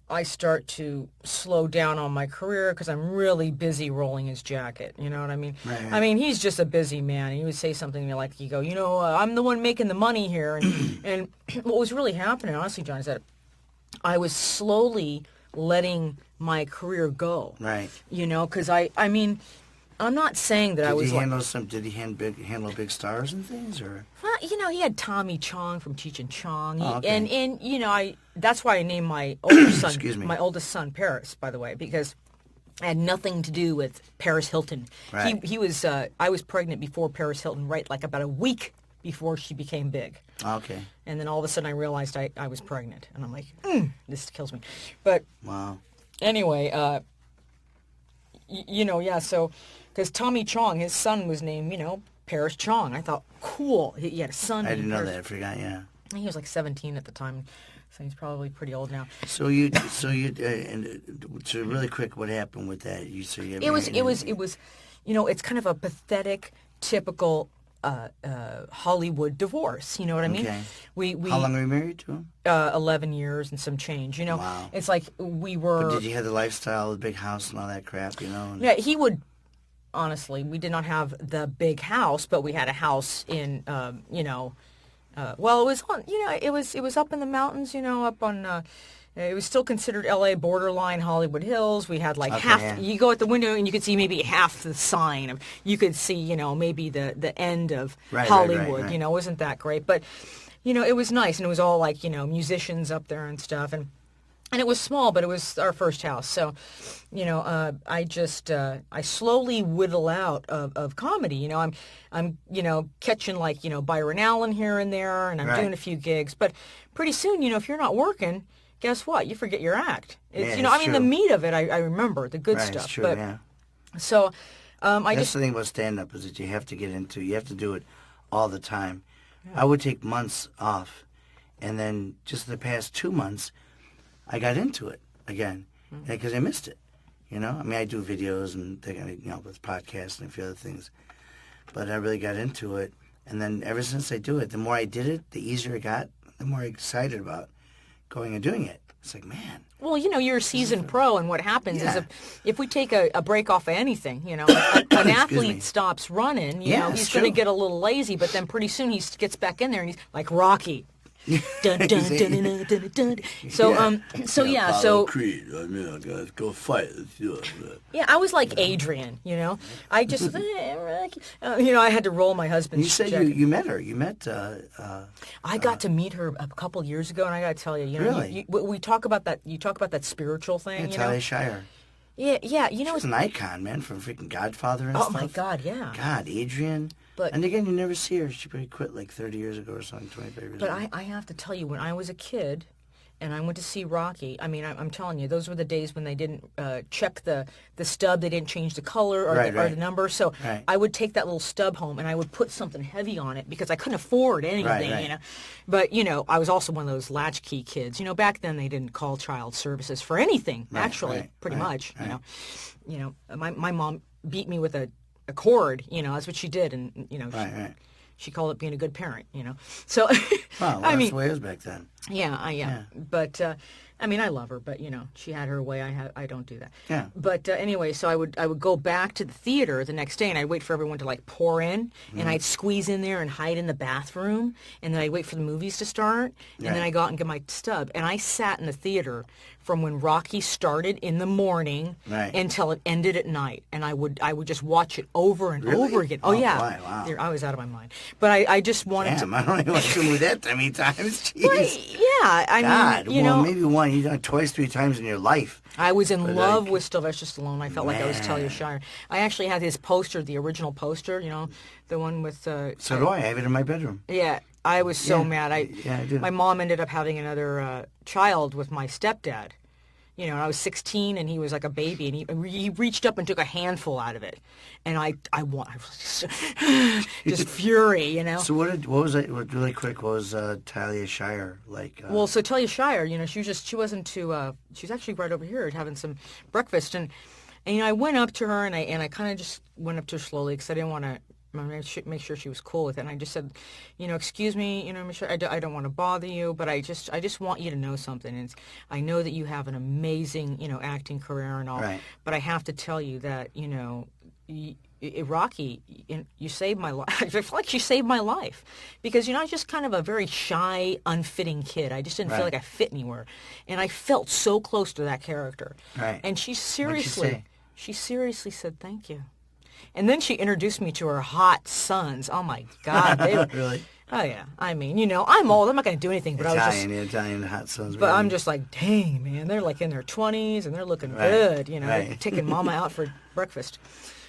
I start to slow down on my career because I'm really busy rolling his jacket. You know what I mean? Right. I mean, he's just a busy man. He would say something to me like, I'm the one making the money here, and what was really happening, honestly, John, is that I was slowly letting my career go. Right. Because I mean, I'm not saying that I was Did he handle big stars and things, or? Well, he had Tommy Chong from Cheech and Chong, okay. and that's why I named my older son, Excuse me. my oldest son, Paris, by the way, because it had nothing to do with Paris Hilton. Right. He was I was pregnant before Paris Hilton, right, like about a week before she became big. Okay. And then all of a sudden I realized I was pregnant, and I'm like, this kills me. But Wow. anyway, so because Tommy Chong, his son was named, Paris Chong. I thought, cool. He had a son. I didn't named know Paris. that. I forgot. Yeah. He was like 17 at the time. So he's probably pretty old now. So really quick, what happened with that? It was, it's kind of a pathetic, typical Hollywood divorce. You know what I mean? Okay. We How long were you married to him? 11 years and some change. Wow. It's like we were. But did you have the lifestyle, the big house, and all that crap? Yeah, he would. Honestly, we did not have the big house, but we had a house in, well, it was on, it was up in the mountains, up on. It was still considered L.A. borderline Hollywood Hills. We had like half. Yeah. You go at the window and you could see maybe half the sign of. You could see, maybe the end of Hollywood. Right. It wasn't that great, but it was nice, and it was all like musicians up there and stuff, and it was small, but it was our first house. So, I slowly whittle out of comedy. I'm catching like Byron Allen here and there, and I'm doing a few gigs, but pretty soon, if you're not working, guess what? You forget your act. It's, true. the meat of it, I remember, the good stuff. It's true, but, yeah. So, That's the thing about stand-up is that you have to do it all the time. Yeah. I would take months off, and then just the past 2 months, I got into it again because I missed it. I do videos and with podcasts and a few other things, but I really got into it. And then ever since I do it, the more I did it, the easier it got, the more excited about going and doing it. It's like, man. Well, you're a seasoned pro, and what happens is if we take a break off of anything, an athlete stops running, he's going to get a little lazy, but then pretty soon he gets back in there and he's like Rocky. Dun, dun, dun, dun, dun, dun, dun. So Creed. I gotta go fight. Let's do it. Yeah, I was like Adrian. I just, I had to roll my husband's. You said check. you met her. You met. I got to meet her a couple years ago, and I got to tell you, really, we talk about that. You talk about that spiritual thing. Talia Shire. Yeah. She's an icon, man, from freaking Godfather and stuff. Oh my God, yeah. God, Adrian. And again, you never see her. She probably quit like 30 years ago or something, 25 years ago. But I have to tell you, when I was a kid and I went to see Rocky, I'm telling you, those were the days when they didn't check the stub. They didn't change the color or the number. So I would take that little stub home and I would put something heavy on it because I couldn't afford anything, But, I was also one of those latchkey kids. Back then they didn't call child services for anything, pretty much. My mom beat me with a cord, that's what she did, and she called it being a good parent, So, that's the way it was back then. Yeah. But I love her, but she had her way. I don't do that. Yeah. But anyway, so I would go back to the theater the next day, and I'd wait for everyone to like pour in, and I'd squeeze in there and hide in the bathroom, and then I'd wait for the movies to start, and then I go out and get my stub, and I sat in the theater from when Rocky started in the morning until it ended at night, and I would just watch it over and over again. Oh yeah, wow. I was out of my mind, but I just wanted to. I don't even watch a movie that many times. Jeez. But, I mean, maybe one. You've done it twice, 3 times in your life. I was in love with Sylvester Stallone. I felt like I was Talia Shire. I actually had his poster, the original poster. The one with. So do I. I have it in my bedroom. Yeah. I was so mad. I do. My mom ended up having another child with my stepdad. I was 16 and he was like a baby, and he reached up and took a handful out of it, and I was just fury, So what was it? Really quick, what was Talia Shire like? Well, so Talia Shire, she wasn't too. She was actually right over here having some breakfast, and I went up to her and I kind of just went up to her slowly because I didn't want to. Make sure she was cool with it, and I just said, excuse me, Michelle, I don't want to bother you, but I just want you to know something. And I know that you have an amazing, acting career and all, but I have to tell you that, Rocky, you saved my life. I feel like she saved my life because, I was just kind of a very shy, unfitting kid. I just didn't feel like I fit anywhere, and I felt so close to that character. Right. And she seriously said, thank you. And then she introduced me to her hot sons. Oh, my God. They were, really? Oh, yeah. I mean, I'm old. I'm not going to do anything. But Italian hot sons. But really. I'm just like, dang, man. They're like in their 20s, and they're looking good. They're taking mama out for breakfast.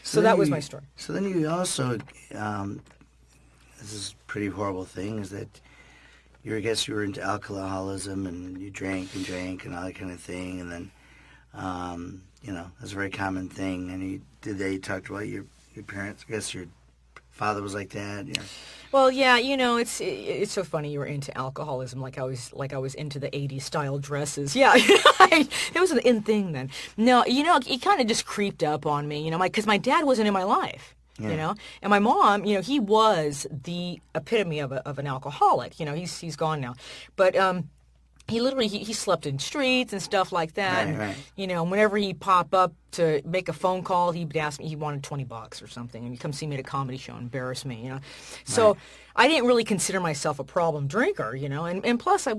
So that was my story. So then you also, this is a pretty horrible thing, is that you were into alcoholism, and you drank and all that kind of thing. And then, that's a very common thing. And they talked about your parents, I guess your father was like that. Yeah. Well, yeah, it's so funny you were into alcoholism like I was into the 80s style dresses. Yeah, it was an in thing then. No, it kind of just creeped up on me, because my dad wasn't in my life. Yeah. And my mom, he was the epitome of an alcoholic. He's gone now, but he literally he slept in streets and stuff like that. Right. And whenever he'd pop up to make a phone call, he'd ask me, he wanted $20 or something, and he'd come see me at a comedy show and embarrass me. So Right. I didn't really consider myself a problem drinker. And plus I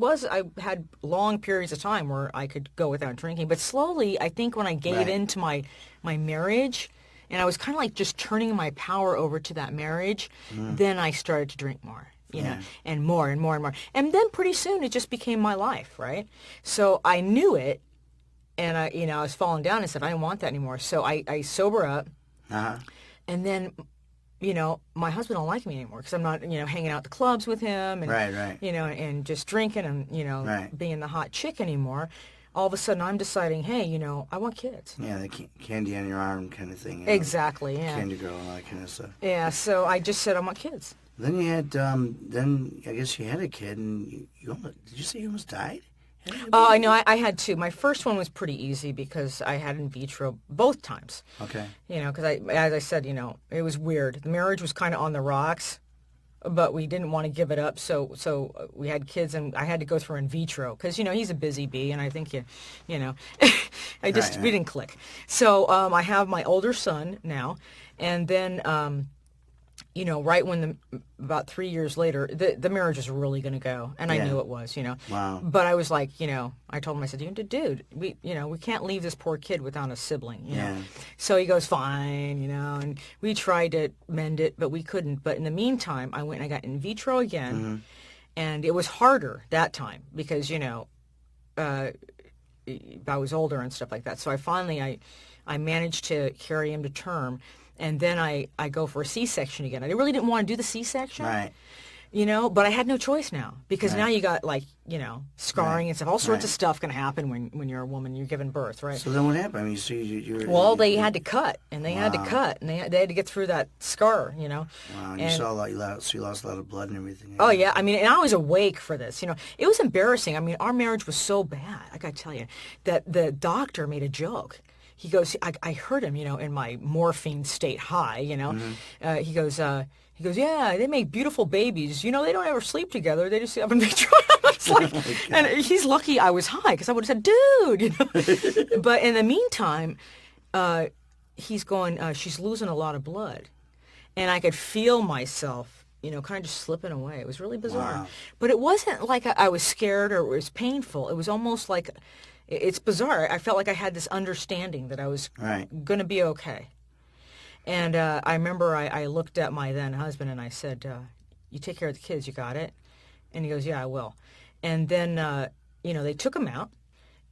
had long periods of time where I could go without drinking, but slowly I think when I gave Right. into my marriage. And I was kind of like just turning my power over to that marriage. Then I started to drink more, Yeah. and more and more and more. And then pretty soon it just became my life, right? So I knew it, and I was falling down and said, I didn't want that anymore. So I sober up, Uh-huh. and then, my husband don't like me anymore because I'm not, hanging out at the clubs with him and, Right. and just drinking and, Right. being the hot chick anymore. All of a sudden I'm deciding, hey, I want kids. Yeah, the candy on your arm kind of thing. Exactly, yeah. Candy girl and all that kind of stuff. Yeah, so I just said I want kids. Then you had, then I guess you had a kid, and you almost, did you say you almost died? Oh, I know. I had two. My first one was pretty easy because I had in vitro both times. Okay. Because as I said, it was weird. The marriage was kind of on the rocks, but we didn't want to give it up. So we had kids, and I had to go through in vitro because he's a busy bee, and I think I just Right. we didn't click. So I have my older son now, and then. Right when about 3 years later, the marriage was really going to go, and I Yeah. knew it was, Wow. But I was like, I told him, I said, dude, we can't leave this poor kid without a sibling, Yeah. So he goes, fine, and we tried to mend it, but we couldn't. But in the meantime, I went and I got in vitro again, and it was harder that time because, I was older and stuff like that. So I managed to carry him to term. And then I go for a C-section again. I really didn't want to do the C-section, Right. but I had no choice now because Right. now you got scarring Right. and stuff. All sorts Right. of stuff can happen when you're a woman, you're giving birth, right? So then what happened? I mean, so you're... Well, they had to cut, and they had to Wow. cut, and they had to get through that scar, Wow, and you saw a lot, so you lost a lot of blood and everything. Oh, yeah. I mean, and I was awake for this. It was embarrassing. I mean, our marriage was so bad, I got to tell you, that the doctor made a joke. He goes, I heard him, in my morphine state high, He goes, yeah, they make beautiful babies. They don't ever sleep together. They just have in vitro. It's like, and he's lucky I was high because I would have said, dude, But in the meantime, he's going, she's losing a lot of blood. And I could feel myself, kind of just slipping away. It was really bizarre. Wow. But it wasn't like I was scared or it was painful. It was almost like... It's bizarre. I felt like I had this understanding that I was Right. going to be okay. And I remember I looked at my then husband and I said, you take care of the kids, you got it? And he goes, yeah, I will. And then, they took him out,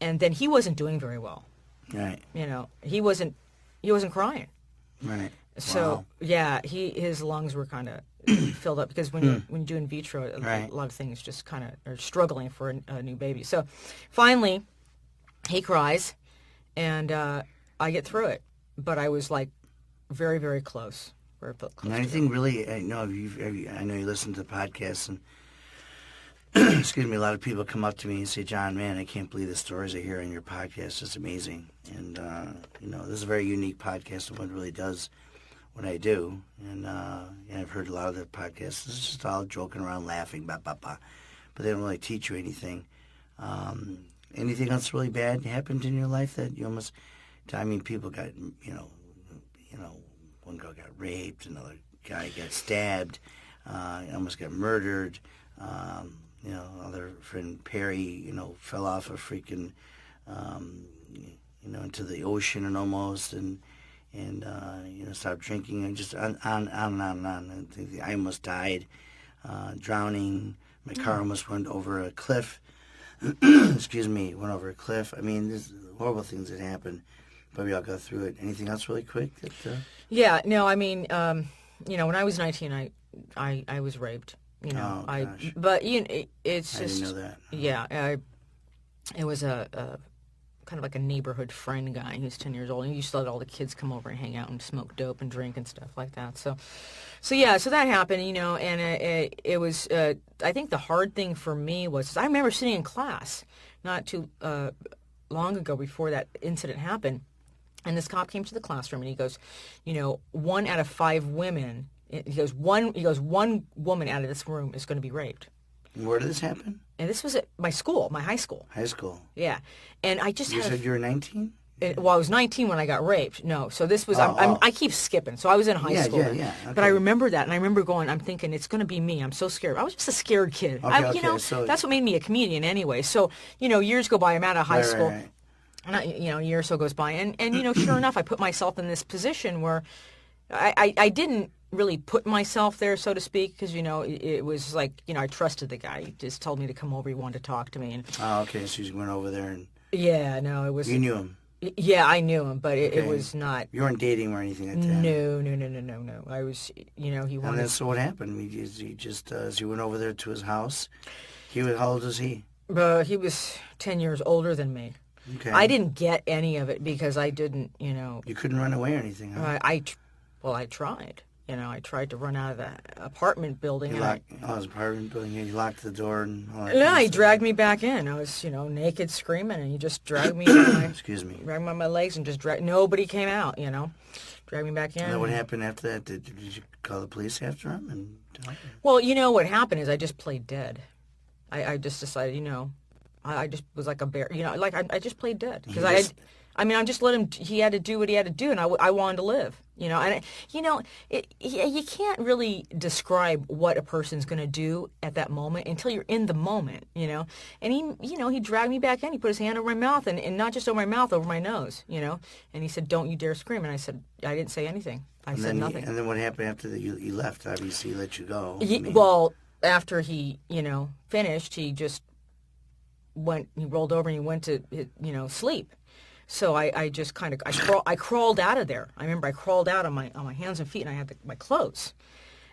and then he wasn't doing very well. Right. He wasn't crying. Right. So, Wow. yeah, his lungs were kind of filled up because when you do in vitro, Right. a lot of things just kind of are struggling for a new baby. So finally... he cries, and I get through it. But I was like very, very close. Very close. And anything really, I know you listen to the podcast, and excuse me, a lot of people come up to me and say, John, man, I can't believe the stories I hear on your podcast. It's amazing. And, this is a very unique podcast of what really does what I do. And I've heard a lot of the podcasts. It's just all joking around, laughing, blah, blah, blah. But they don't really teach you anything. Anything else really bad happened in your life that you almost... I mean, people got, one girl got raped, another guy got stabbed, almost got murdered. Other friend Perry, fell off a freaking, into the ocean and almost, and stopped drinking, and just on and on and on. I almost died, drowning. My car almost went over a cliff. Excuse me, went over a cliff. I mean, there's horrible things that happen, but we all go through it. Anything else really quick? Yeah, no, I mean, when I was 19, I was raped. Oh, gosh. But it's I just didn't know that. Yeah, it was a kind of like a neighborhood friend guy. He was 10 years old, and he used to let all the kids come over and hang out and smoke dope and drink and stuff like that. So that happened, and it was, I think the hard thing for me was, I remember sitting in class not too long ago before that incident happened, and this cop came to the classroom, and he goes, 1 out of 5 women, one woman out of this room is going to be raped. Where did this happen? And this was at my school, my high school. High school. Yeah. And I just You said you were 19? Well, I was 19 when I got raped. No, so this was, I keep skipping. So I was in high school. Yeah. Okay. But I remember that, and I remember I'm thinking, it's going to be me. I'm so scared. I was just a scared kid. So that's what made me a comedian anyway. So, years go by, I'm out of high school. Right. And a year or so goes by. And sure enough, I put myself in this position where I didn't really put myself there, so to speak, because, it was like, I trusted the guy. He just told me to come over. He wanted to talk to me. And, okay, so you went over there and... Yeah, no, it was... You knew him? Yeah, I knew him, but it was not... You weren't dating or anything like that? No. I was, he wanted... And then, so what happened? He just, as you went over there to his house, how old was he? He was 10 years older than me. Okay. I didn't get any of it because I didn't, You couldn't run away or anything, huh? I tried. I tried to run out of the apartment building. His apartment building. You locked the door and all that. No, he dragged me back in. I was, naked, screaming, and he just dragged me by Excuse me. Dragged me by my legs and just nobody came out, Dragged me back in. And then what happened after that? Did you call the police after him? And Well, what happened is I just played dead. I just decided, I just was like a bear, I just played dead because I just let him. He had to do what he had to do, and I wanted to live. And you can't really describe what a person's going to do at that moment until you're in the moment. And he dragged me back in. He put his hand over my mouth, and not just over my mouth, over my nose. And he said, "Don't you dare scream." And I said, "I didn't say anything. I said nothing." And then what happened after that? You left. Obviously, he let you go. Well, after he finished, he just went. He rolled over and he went to sleep. So I just kind of I crawled out of there. I remember I crawled out on my hands and feet, and I had my clothes,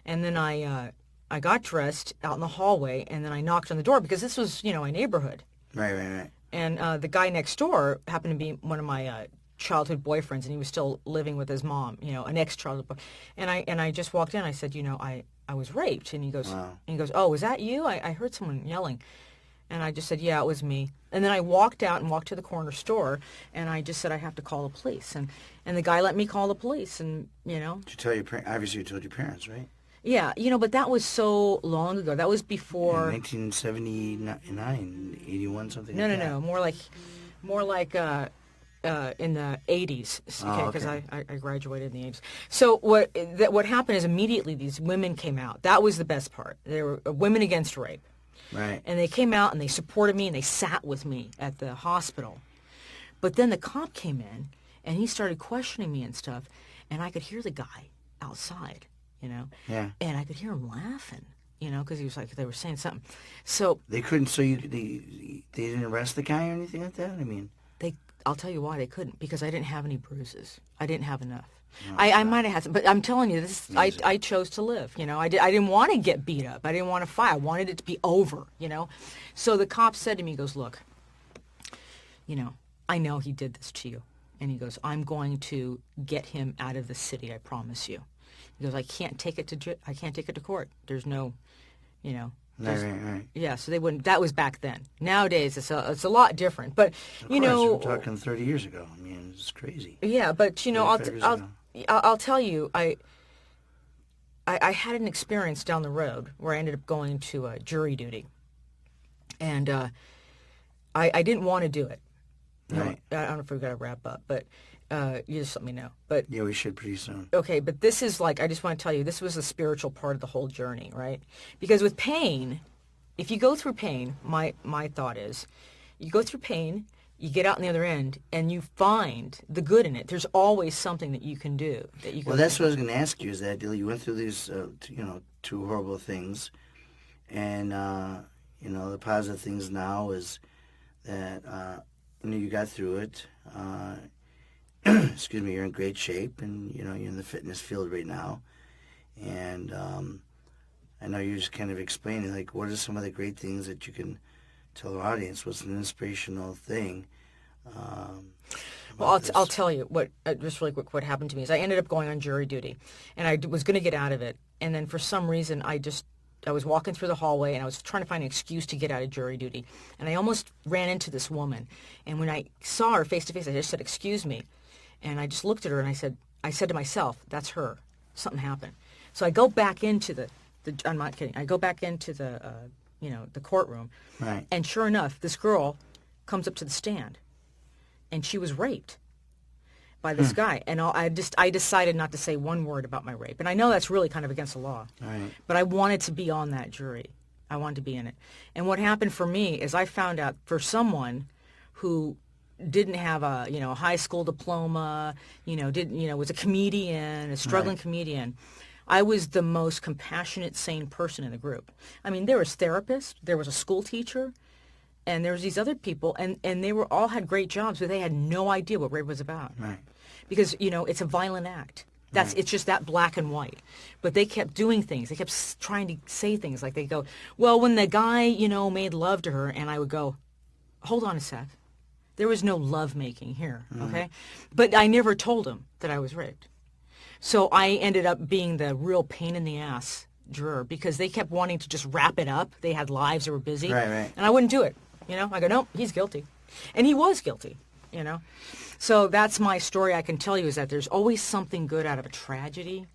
and then I got dressed out in the hallway, and then I knocked on the door because this was a neighborhood. Right. And the guy next door happened to be one of my childhood boyfriends, and he was still living with his mom, an ex-childhood boy. And I just walked in. I said, I was raped, and he goes, Wow. "Oh, was that you? I heard someone yelling." And I just said, "Yeah, it was me." And then I walked out and walked to the corner store, and I just said, "I have to call the police." And the guy let me call the police, and, Did you tell your parents? Obviously, you told your parents, right? Yeah, but that was so long ago. That was before... 1979, 81, something like that. No. More like in the 80s, because I graduated in the 80s. So what happened is immediately these women came out. That was the best part. They were women against rape. Right. And they came out and they supported me and they sat with me at the hospital. But then the cop came in and he started questioning me and stuff, and I could hear the guy outside, Yeah. And I could hear him laughing, because he was like, they were saying something. So they couldn't. So they didn't arrest the guy or anything like that. I mean, I'll tell you why they couldn't, because I didn't have any bruises. I didn't have enough. I might have had some, but I'm telling you, I chose to live. I didn't want to get beat up. I didn't want to fight. I wanted it to be over. So the cop said to me, he goes, "Look, I know he did this to you," and he goes, "I'm going to get him out of the city. I promise you." He goes, "I can't take it to court. There's no, Right. Yeah, so they wouldn't. That was back then. Nowadays, it's a lot different. But Of course, we're talking 30 years ago. I mean, it's crazy. Yeah, but I'll tell you, I had an experience down the road where I ended up going to jury duty, and I didn't want to do it. Right. I don't know if we've got to wrap up, but you just let me know. But Yeah, we should pretty soon. okay, but this is I just want to tell you, this was the spiritual part of the whole journey, right? Because with pain, if you go through pain, my thought is, you go through pain, you get out on the other end, and you find the good in it. There's always something that you can do. Well, that's what I was going to ask you, is that you went through these, two horrible things, and, the positive things now is that, you got through it. Excuse me, you're in great shape, and, you're in the fitness field right now. And I know you're just kind of explaining, what are some of the great things that you can tell our audience? What's an inspirational thing Well, I'll tell you what, just really quick, what happened to me is I ended up going on jury duty, and I was going to get out of it, and then for some reason I was walking through the hallway, and I was trying to find an excuse to get out of jury duty, and I almost ran into this woman, and when I saw her face to face, I just said, "Excuse me," and I just looked at her, and I said to myself, "That's her. Something happened." So I go back into the I'm not kidding. I go back into the the courtroom, Right. and sure enough, this girl comes up to the stand. And she was raped by this guy. And I decided not to say one word about my rape. And I know that's really kind of against the law. Right. But I wanted to be on that jury. I wanted to be in it. And what happened for me is I found out for someone who didn't have a high school diploma, was a comedian, a struggling comedian. I was the most compassionate, sane person in the group. I mean, there was therapists, there was a school teacher, and there was these other people, and they were all had great jobs, but they had no idea what rape was about. Right. Because, it's a violent act. It's just that black and white. But they kept doing things. They kept trying to say things like they go, well, when the guy, made love to her, and I would go, hold on a sec. There was no love making here, okay? But I never told him that I was raped. So I ended up being the real pain in the ass juror because they kept wanting to just wrap it up. They had lives, they were busy. Right. And I wouldn't do it. I go, nope, he's guilty. And he was guilty, So that's my story I can tell you is that there's always something good out of a tragedy.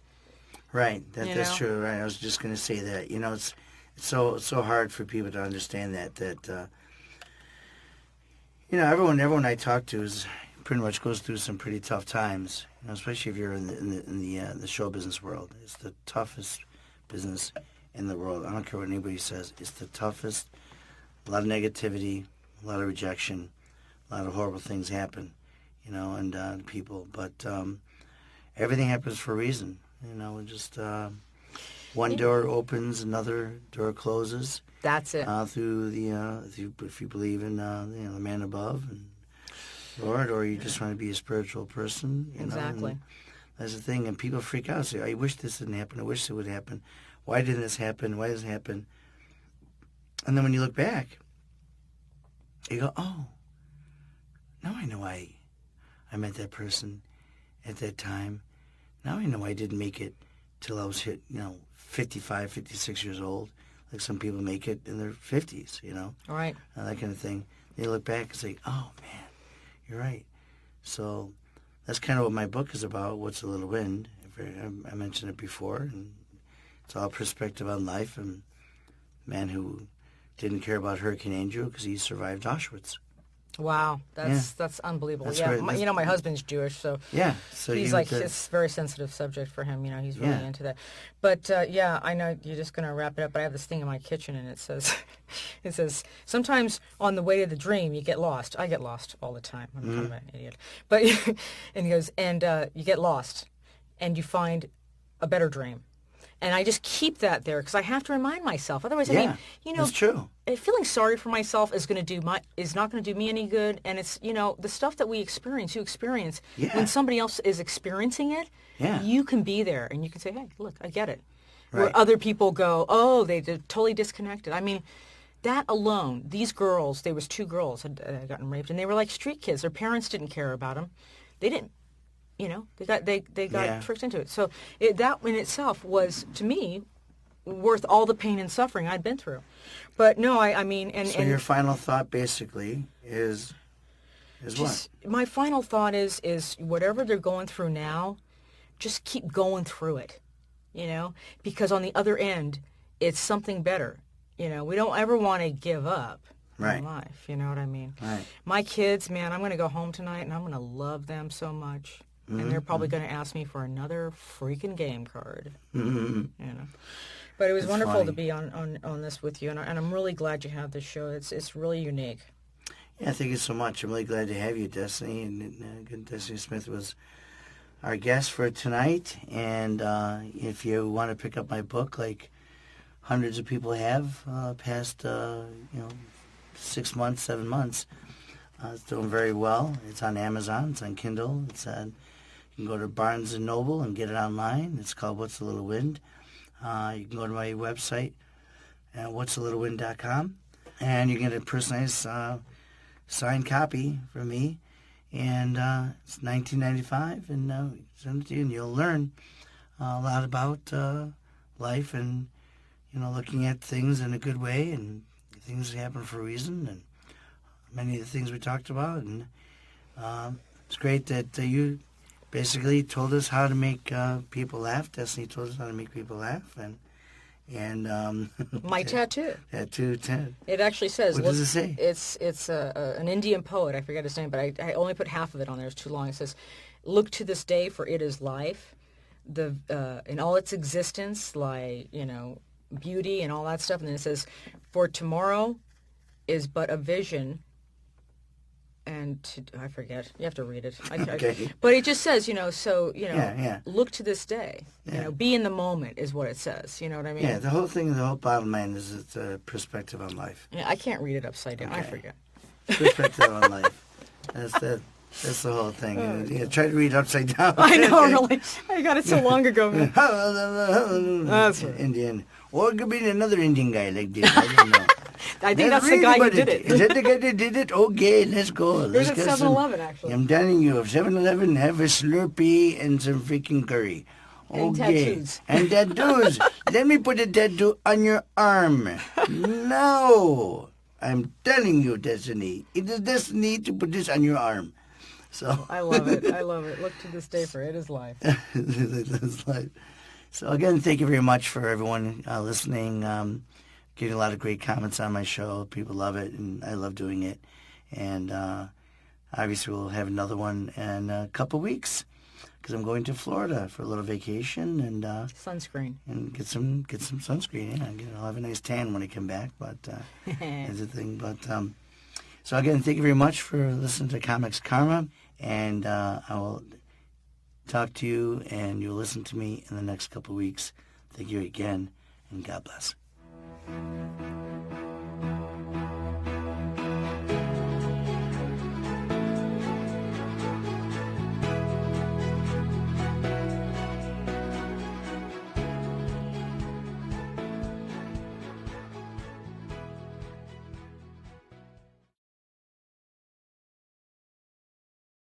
Right. That's true. Right. I was just going to say that. It's so hard for people to understand that everyone I talk to is pretty much goes through some pretty tough times. Especially if you're in the show business world. It's the toughest business in the world. I don't care what anybody says. It's the toughest. A lot of negativity, a lot of rejection, a lot of horrible things happen, and people. But everything happens for a reason. Just one door opens, another door closes. That's it. Through if you believe in the man above and Lord, or you just want to be a spiritual person. Exactly. That's the thing, and people freak out. Say, "I wish this didn't happen. I wish it would happen. Why didn't this happen? Why doesn't it happen?" And then when you look back, you go, "Oh, now I know why I met that person at that time. Now I know I didn't make it till I was 55, 56 years old. Like some people make it in their 50s, All right. That kind of thing. And you look back and say, oh, man, you're right." So that's kind of what my book is about, What's a Little Wind. I mentioned it before, and it's all perspective on life and man who didn't care about Hurricane Andrew because he survived Auschwitz. Wow, that's unbelievable. That's my husband's Jewish, so so he's like it's a very sensitive subject for him. He's really into that. But I know you're just gonna wrap it up. But I have this thing in my kitchen, and it says sometimes on the way to the dream you get lost. I get lost all the time. I'm kind of an idiot. But and he goes, and you get lost, and you find a better dream. And I just keep that there because I have to remind myself. Otherwise, that's true. Feeling sorry for myself is not going to do me any good. And it's the stuff that you experience when somebody else is experiencing it. Yeah. You can be there and you can say, "Hey, look, I get it." Right. Where other people go, "Oh, they're totally disconnected." I mean, that alone. These girls, there was 2 girls had gotten raped, and they were like street kids. Their parents didn't care about them. They didn't. They got tricked into it. So that in itself was, to me, worth all the pain and suffering I'd been through. But no, I mean, so your final thought basically is what? My final thought is whatever they're going through now, just keep going through it, because on the other end, it's something better. We don't ever want to give up. Right. In life, you know what I mean? Right. My kids, man, I'm going to go home tonight and I'm going to love them so much. And they're probably going to ask me for another freaking game card. Mm-hmm. But it was wonderful funny. to be on this with you, and I'm really glad you have this show. It's really unique. Yeah, thank you so much. I'm really glad to have you, Destiny. And Destiny Smith was our guest for tonight. And if you want to pick up my book, like hundreds of people have past 6 months, 7 months, it's doing very well. It's on Amazon. It's on Kindle. You can go to Barnes & Noble and get it online. It's called What's a Little Wind. You can go to my website, what'salittlewind.com, and you get a personalized signed copy from me, and it's $19.95, and send it to you, and you'll learn a lot about life and, looking at things in a good way, and things happen for a reason, and many of the things we talked about. And it's great that you basically told us how to make people laugh. Destiny told us how to make people laugh, and My tattoo. Tattoo 10. It actually says. What does it say? It's an Indian poet. I forget his name, but I only put half of it on there. It's too long. It says, "Look to this day, for it is life. In all its existence lie, beauty and all that stuff." And then it says, "For tomorrow is but a vision." And I forget. You have to read it. Okay. But it just says, look to this day. Yeah. Be in the moment is what it says. You know what I mean? Yeah, the whole bottom line is it's a perspective on life. Yeah, I can't read it upside down. Okay. I forget. Perspective on life. That's the whole thing. And, try to read upside down. I know, really. I got it so long ago, man. That's right. Indian. Or it could be another Indian guy like this. I don't know. I think that's the guy who did it. Is that the guy that did it? Okay, let's go. There's Let's at get 7-Eleven, actually. I'm telling you, if 7-Eleven have a Slurpee and some freaking curry. And Okay. tattoos. And tattoos. Let me put a tattoo on your arm. No. I'm telling you, Destiny. It is Destiny to put this on your arm. So I love it. I love it. Look to this day, for it is life. It's life. So again, thank you very much for everyone listening. Getting a lot of great comments on my show. People love it, and I love doing it. And obviously, we'll have another one in a couple weeks because I'm going to Florida for a little vacation and Sunscreen. and get some sunscreen. Yeah, I'll have a nice tan when I come back. But that's the thing. But so again, thank you very much for listening to Comics Karma, and I will talk to you, and you'll listen to me in the next couple of weeks. Thank you again, and God bless.